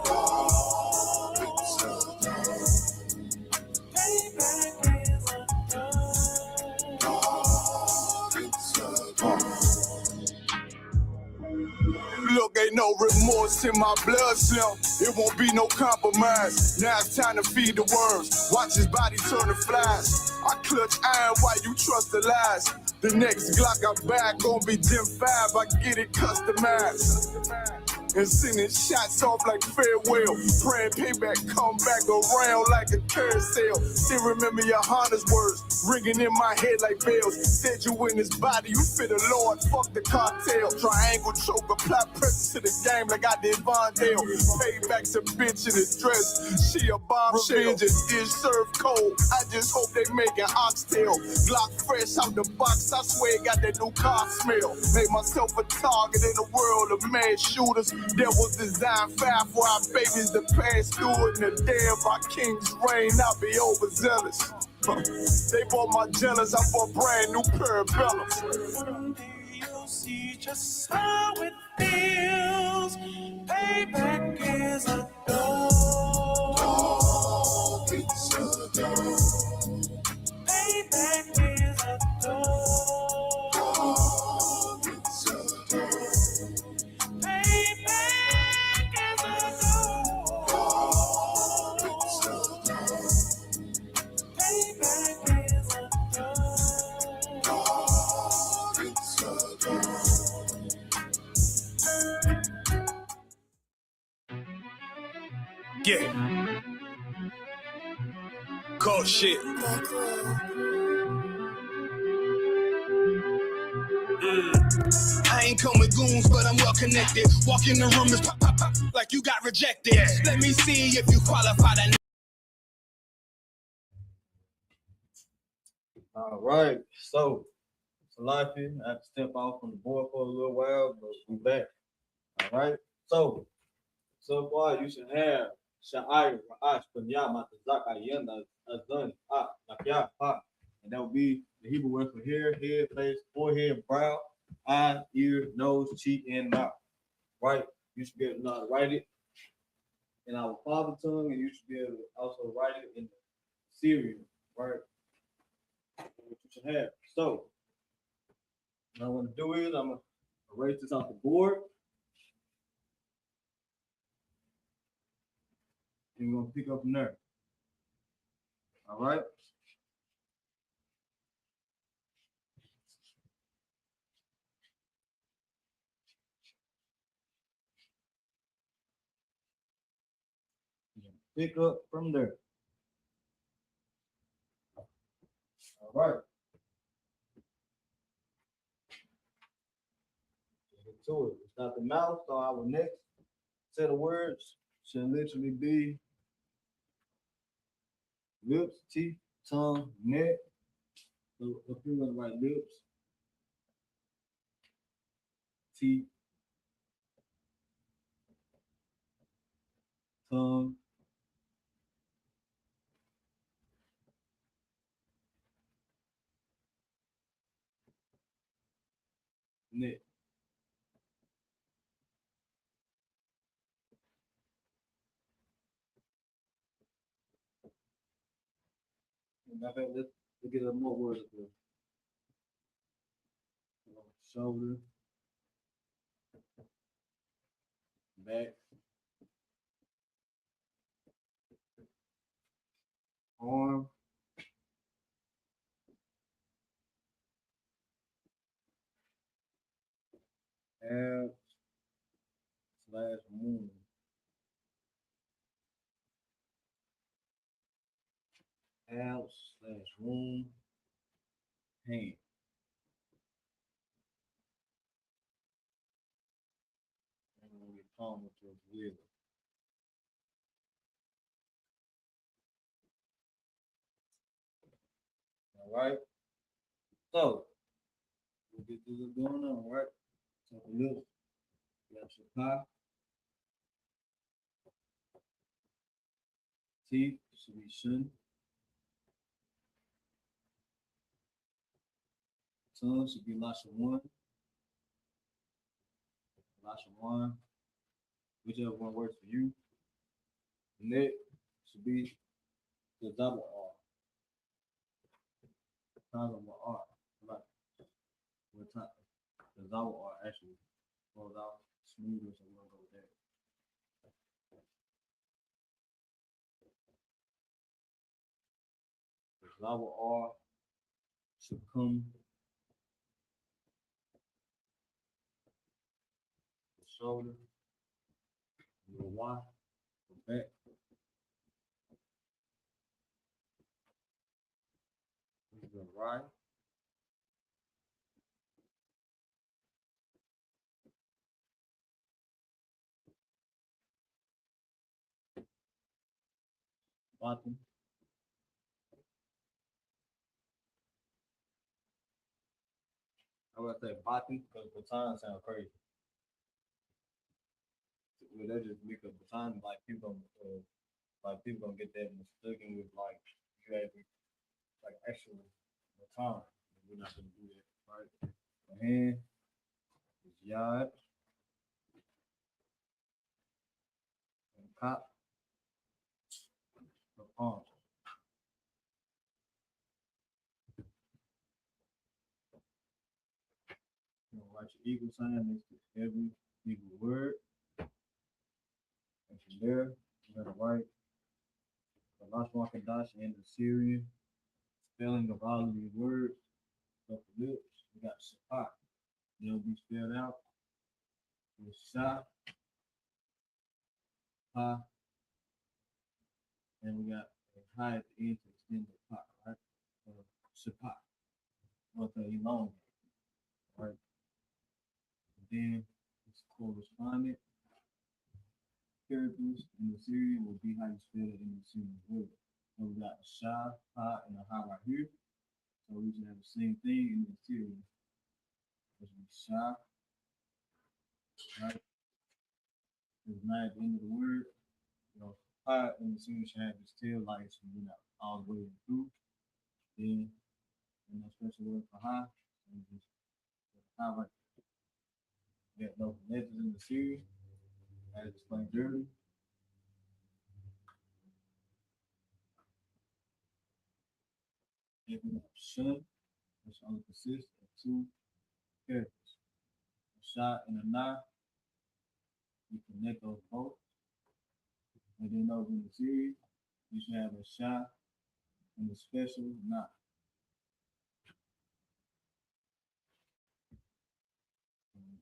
dog. It's a dog. Payback is a dog. It's a dog. Look, ain't no remorse in my blood cell. It won't be no compromise. Now it's time to feed the worms. Watch his body turn to flies. I clutch iron while you trust the lies. The next Glock I back gon' be Gen 5. I get it customized. and sending shots off like farewell. Praying payback come back around like a carousel. Still remember your Honda's words ringing in my head like bells. Said you in this body, you fit the Lord, fuck the cartel. Triangle choke, apply pressure to the game like I did Von Dale. Payback's a bitch in a dress, she a bombshell. Revenge is served cold, I just hope they make an oxtail. Glock fresh out the box, I swear it got that new car smell. Made myself a target in the world of mad shooters. There was design 5 for our babies to pass through it. And the day of our king's reign, I'll be overzealous. They bought my jealous, I bought brand new parabellums. One day you'll see just how it feels. Payback is a dog. It's a dog. Payback is a dog. It's a dog. Payback is a dog. It's a dog. Payback is a dog. It's a dog. Yeah. Cold shit. I ain't come with goons, but I'm well connected. Walk in the room is pop, pop, pop, like you got rejected. Let me see if you qualify to. All right, so Salafi, I have to step off from the board for a little while, but we back. All right, so far you should have Sha'ir, Ra'ash, Punyama, Tazak, Ayenda, Azan, Nakya, Ha, and that would be the Hebrew word for hair, head, face, forehead, brow, eye, ear, nose, cheek, and mouth. Right? You should be able to know how to write it in our father tongue, and you should be able to also write it in the Syrian, right? What you should have. So, what I want to do is I'm going to erase this off the board. And we're going to pick up from there. All right? Pick up from there. All right. Get to it. It's not the mouth, so our next set of words should literally be lips, teeth, tongue, neck. So if you're going to write lips, teeth, tongue, neck. Let's get a more words up there. Shoulder, back, arm, abs, slash moon. Abs slash womb, hand. And we'll get palm with your wheel. All right. So we'll get this going on, right? So the lips, you got your pie. Teeth should be shin. Tongue should be lasha one. Lasha one. Whichever one works for you. Neck should be the double R. Double R. Right. What time? The double R actually goes out smoother, so we'll go with that. The double R should come the shoulder. for Y, for back. This is the right. Bottom. I would say bottom because baton sound crazy. Well, that just make a baton like people gonna get that mistaken with like you have like actual baton. We're not gonna do that, right? The hand is yard and cop the palm. You know, write your equal sign next to every equal word. And from there, you gotta write the Lashwan Kadash and the Syrian spelling of all of these words. Up the lips, we got Shapat. They'll be spelled out with Sha, Pa, and we got a high at the end to extend the Pa, right? Shapat. Okay, long, right? And then it's correspondent characters in the Syrian will be how you spell it in the Syrian word. So we got a Sha, Pa, and a Ha right here. So we should have the same thing in the Syrian. This will be Sha, right? There's not at the end of the word. You know, Pa in the Syrian should have its tail lights and you know all the way through. Then in the special word for Ha, and just Ha right. Get no letters in the Syrian, as explained earlier. If we have Shun, which only consists of two characters. A Sha and a Na, you connect those both. And then over in the series, you should have a Sha and a special Na.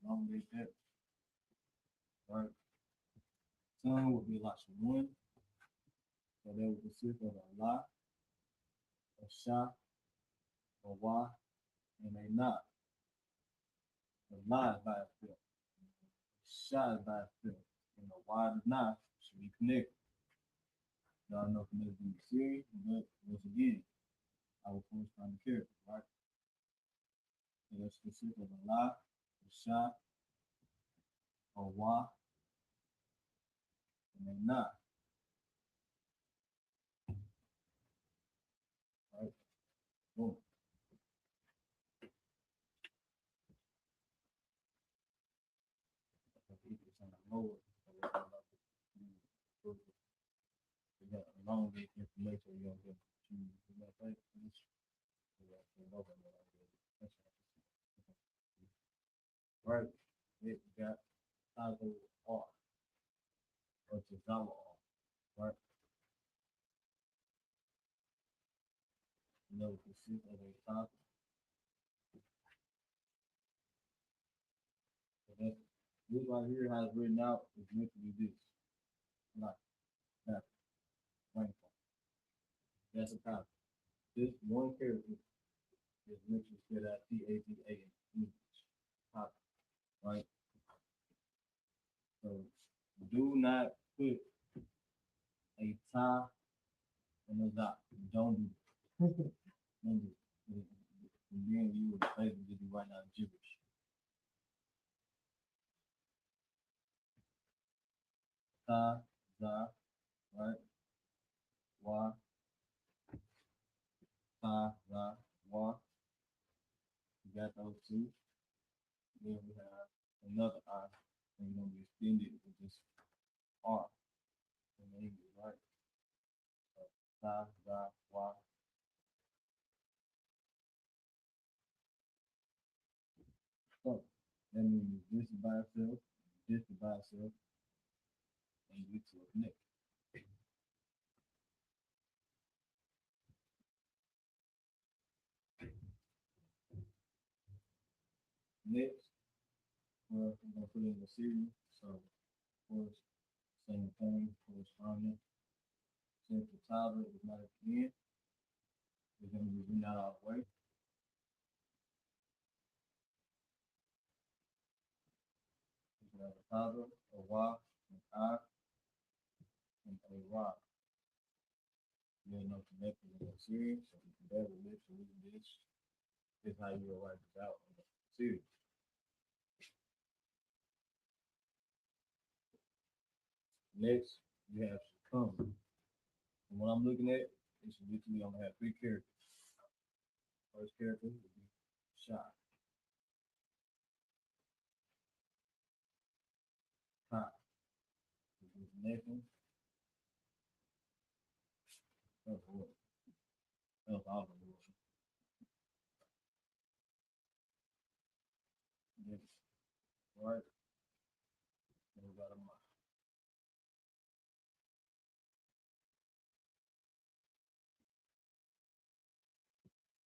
Elongate that. Right. Tongue would be lots of one. So that would consist of a La, a Sha, a Wa, and a Na. The La is by itself. Sha is by itself. And the Wa and Na should be connected. Y'all know connected in the series, but once again, I will correspond the character, right? So that's consist of a La, a Sha, a Wa, and a Na. Right? Boom. Lower. You got elongate information you don't get to you know like this. Right. It got Tazo R or Tazawa R, right? You know, the consists of a Tazo. This right here has written out is meant to be this. Like that. Rainfall. That's a copy. This one character is meant to spell out T-A-Z-A in English. Copy. Right? So do not put a ta and a dot. Don't do it. Don't do it. And then you would basically be writing out gibberish. Ta, za, right? Wa, ta, za, wa. You got those two. Then we have another I, and we're gonna be extended with this R in English, right? So, ta, za, wa. So that means this is by itself, this is by itself, and you get to a connect. Next, we're gonna put in the series. So, of course, Same thing, corresponding. Since the title is not at the end, we're gonna be that out of the way. We have a title, a Y, an I, and a Y. There's no connection in the series, so you can better literally this is how you will write this out in the series. Next, you have succumb. And what I'm looking at is literally I'm gonna have three characters. First character will be shot. Top. The next one. That's what. That's all the rules. Next, right. And we got a mark.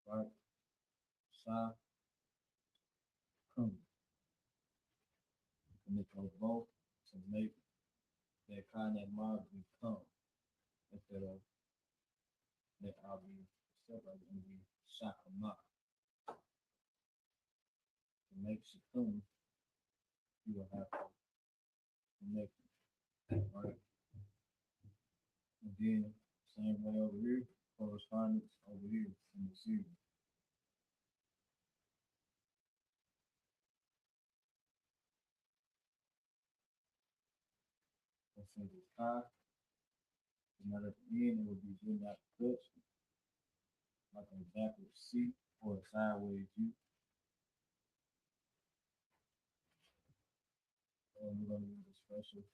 Right. Side. Come. Connect those both to make that kind of mark become instead of that I'll be separated and be shot or not. To make succumb, you will have to connect it, right? And then same way over here, correspondence over here in the series. Let's say this high, and at the end it would be do not touch, like a backward C or a sideways U. And we're gonna use a special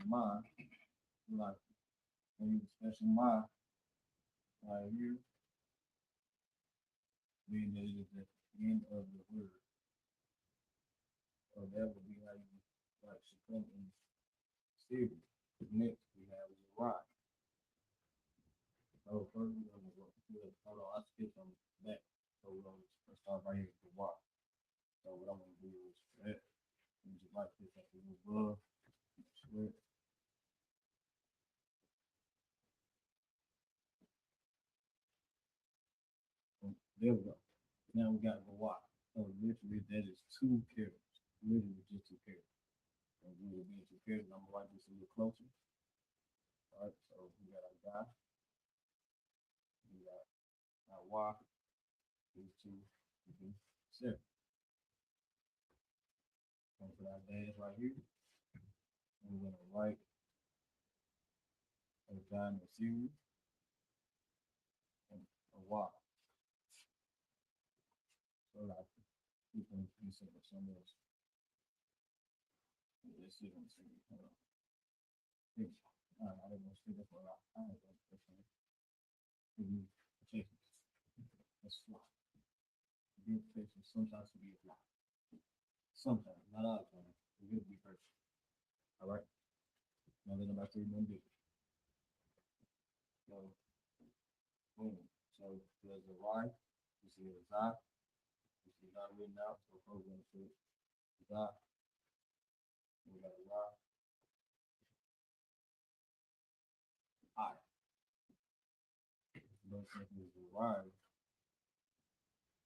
mind, like we use a special mind right here, meaning that it is at the end of the word. So that would be how you like succumb in series. Next we have the rock. So first we're gonna go through hold on, I skipped on that. So we're gonna start right here with the rock. So what I'm gonna do is that and just like this up in the above, split. There we go. Now we got the rock. So literally that is two characters. Literally just two characters. And we will be two characters. I'm gonna write this a little closer. All right, so we got our guy. We got our Y. These two will be separate. Gonna put our dash right here. And we're gonna write a guy in the series and a Y. So like we can use it for something else. Let's see what I'm saying. Hold on. I don't want to see that for a lot. I don't know. Let's fly. Beautification sometimes can be a fly. Sometimes, not all the time. It will be perfect. All right. Now then about 3 more big. So, boom. So there's a Y. You see a Z. You see that written out. So we're going to put Z. We got a Y. I. Don't think it was a Y.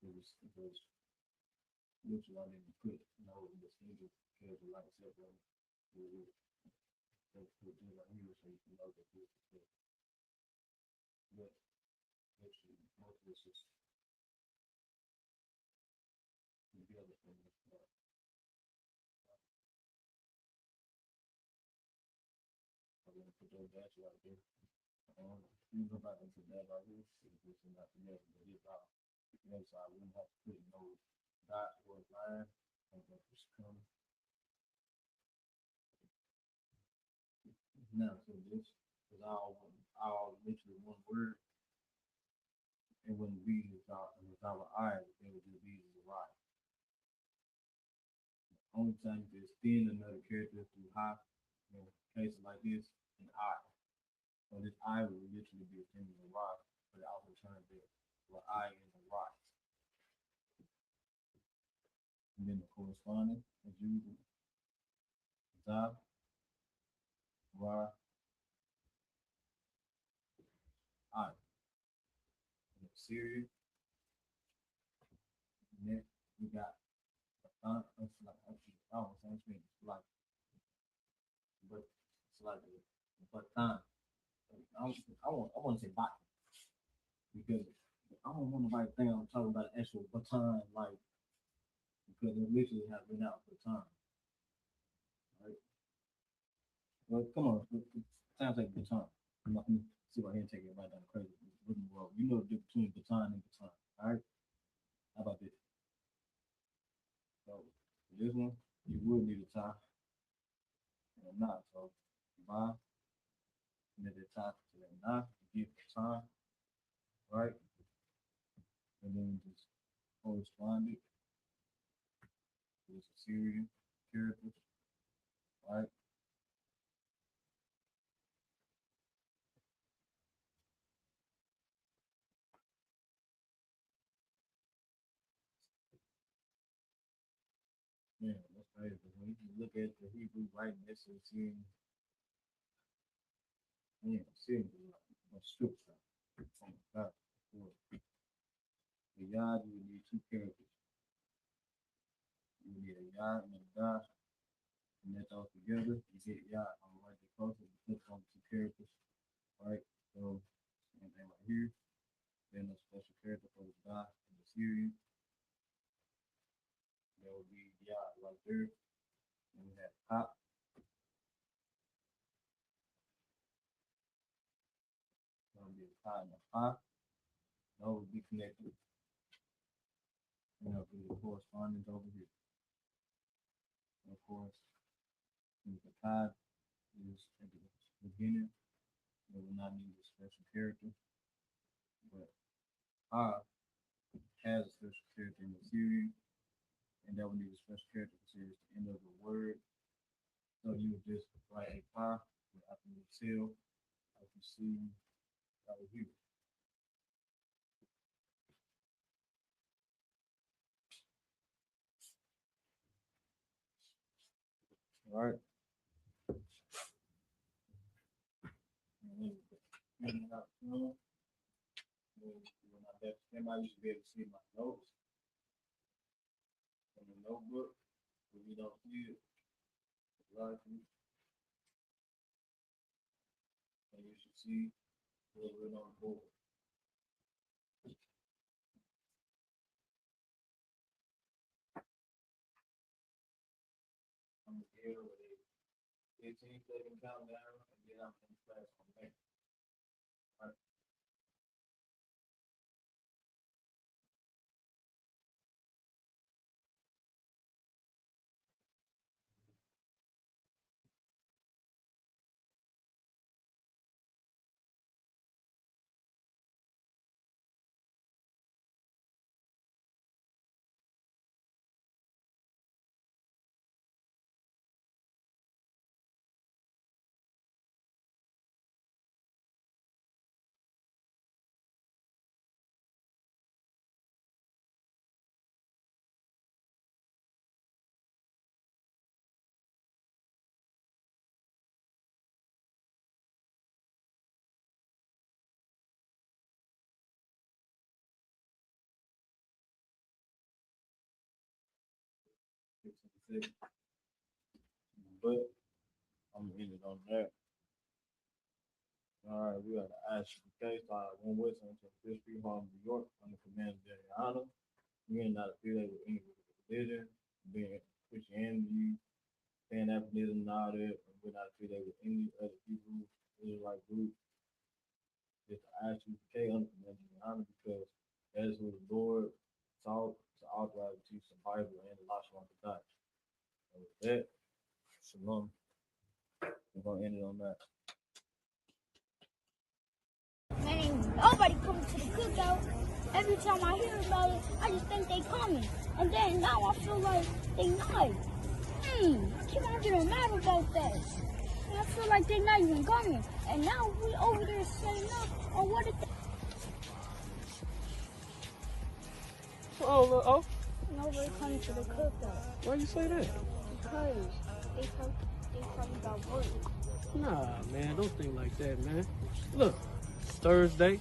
It was literally I didn't put no distinguished character like separate. Let's put this right here so you can know that this is it. But literally most of this is together from this part. I'm gonna put those dashes right there. You go back into that right here, so this is not together, but it's out. Next I wouldn't have to put no dot or line. I'm gonna just come. Now, so this is all literally one word. It wouldn't be without I, it would just be the right. Only time you can extend another character through high, in cases like this, an I. So this I would literally be extending the right, but it also turns it for I in the right. And then the corresponding, as usual, Z, Right. All right. Syria. Next, we got I don't say it's like, but it's like baton. I want to say baton because I don't want nobody to think I'm talking about an actual baton, like because it literally has been out baton. Right? Well, come on, sounds like baton. Let me see if I can take it right down the crazy. You know the difference between baton and baton. All right. How about this? So for this one, you would need a tie and a knot. So bind, and then the tie to that knot, you get the tie, right? And then just correspond it with a series of characters, right? Yeah, that's crazy. When you look at the Hebrew writing, this is seeing, seeing a scripture from God. The yod, you would need two characters. You would need a yod and a dot, and that's all together. You get yod on the right closer, you click on the two characters, right? So, same thing right here. Then a special character for the dot and the Syrian. There would be yod right there. And we have top. That would be a tie and a pop. Those would be connected. And there'll be the correspondence over here. And of course, the tie is at the beginning. It will not need a special character. But has a special character in the Syrian. And that would need a special character because it's the end of the word. So you would just write a pie after the seal, like you see over here. All right. Everybody used to be able to see my notes in the notebook, but we don't see it. And you should see what's written on the board. I'm here with a 15-second countdown, and then I'm in class from there. All right. But I'm gonna end it on that. All right, we got to ask you case one Wilson to Fifth Street Hall, New York, under command of Adriana. We are not affiliated with any religion, being Christianity, Pan-Africanism, and all that. And we're not affiliated with any other Hebrew Israelite group. Just to ask you case under command of Adriana because that is who the Lord taught to authorize to teach the Bible and the Lashon Kodash. And with that, shalom. We're gonna end it on that. Man, nobody comes to the cookout. Every time I hear about it, I just think they coming. And then now I feel like they not. I keep on getting mad about that. And I feel like they not even coming. And now we over there saying no on what it Oh, nobody coming to the cookout. why you say that? Because they come they probably got work. Nah, man, don't think like that, man. Look, Thursday,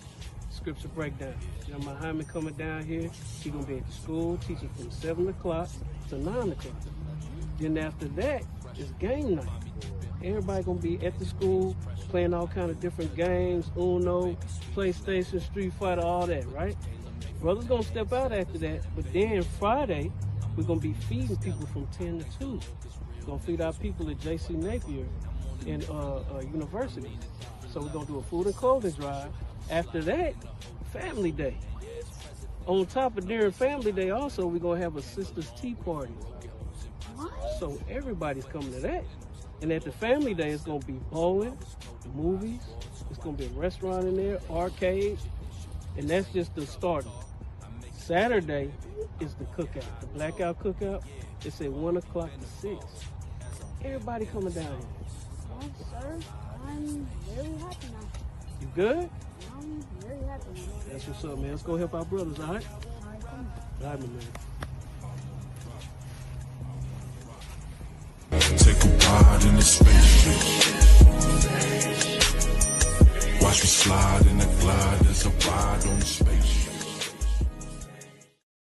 scripture breakdown. John Hyman coming down here. He gonna be at the school teaching from 7 o'clock to 9 o'clock. Then after that, it's game night. Everybody gonna be at the school playing all kind of different games, Uno, PlayStation, Street Fighter, all that, right? Brothers gonna step out after that, but then Friday, we're gonna be feeding people from 10 to 2. We're gonna feed our people at J.C. Napier in university. So we're gonna do a food and clothing drive. After that, family day. On top of during family day also, we're gonna have a sisters tea party. So everybody's coming to that. And at the family day, it's gonna be bowling, movies, it's gonna be a restaurant in there, arcade, and that's just the start. Saturday is the cookout, the blackout cookout. It's at 1 o'clock to 6. Everybody coming down here. Well, sir, I'm very happy now. You good? I'm very happy now. That's what's up, man. Let's go help our brothers, all right? All right, come on. All right, my man. Take a ride in the spaceship. Watch me slide in the glide. There's a ride on the spaceship.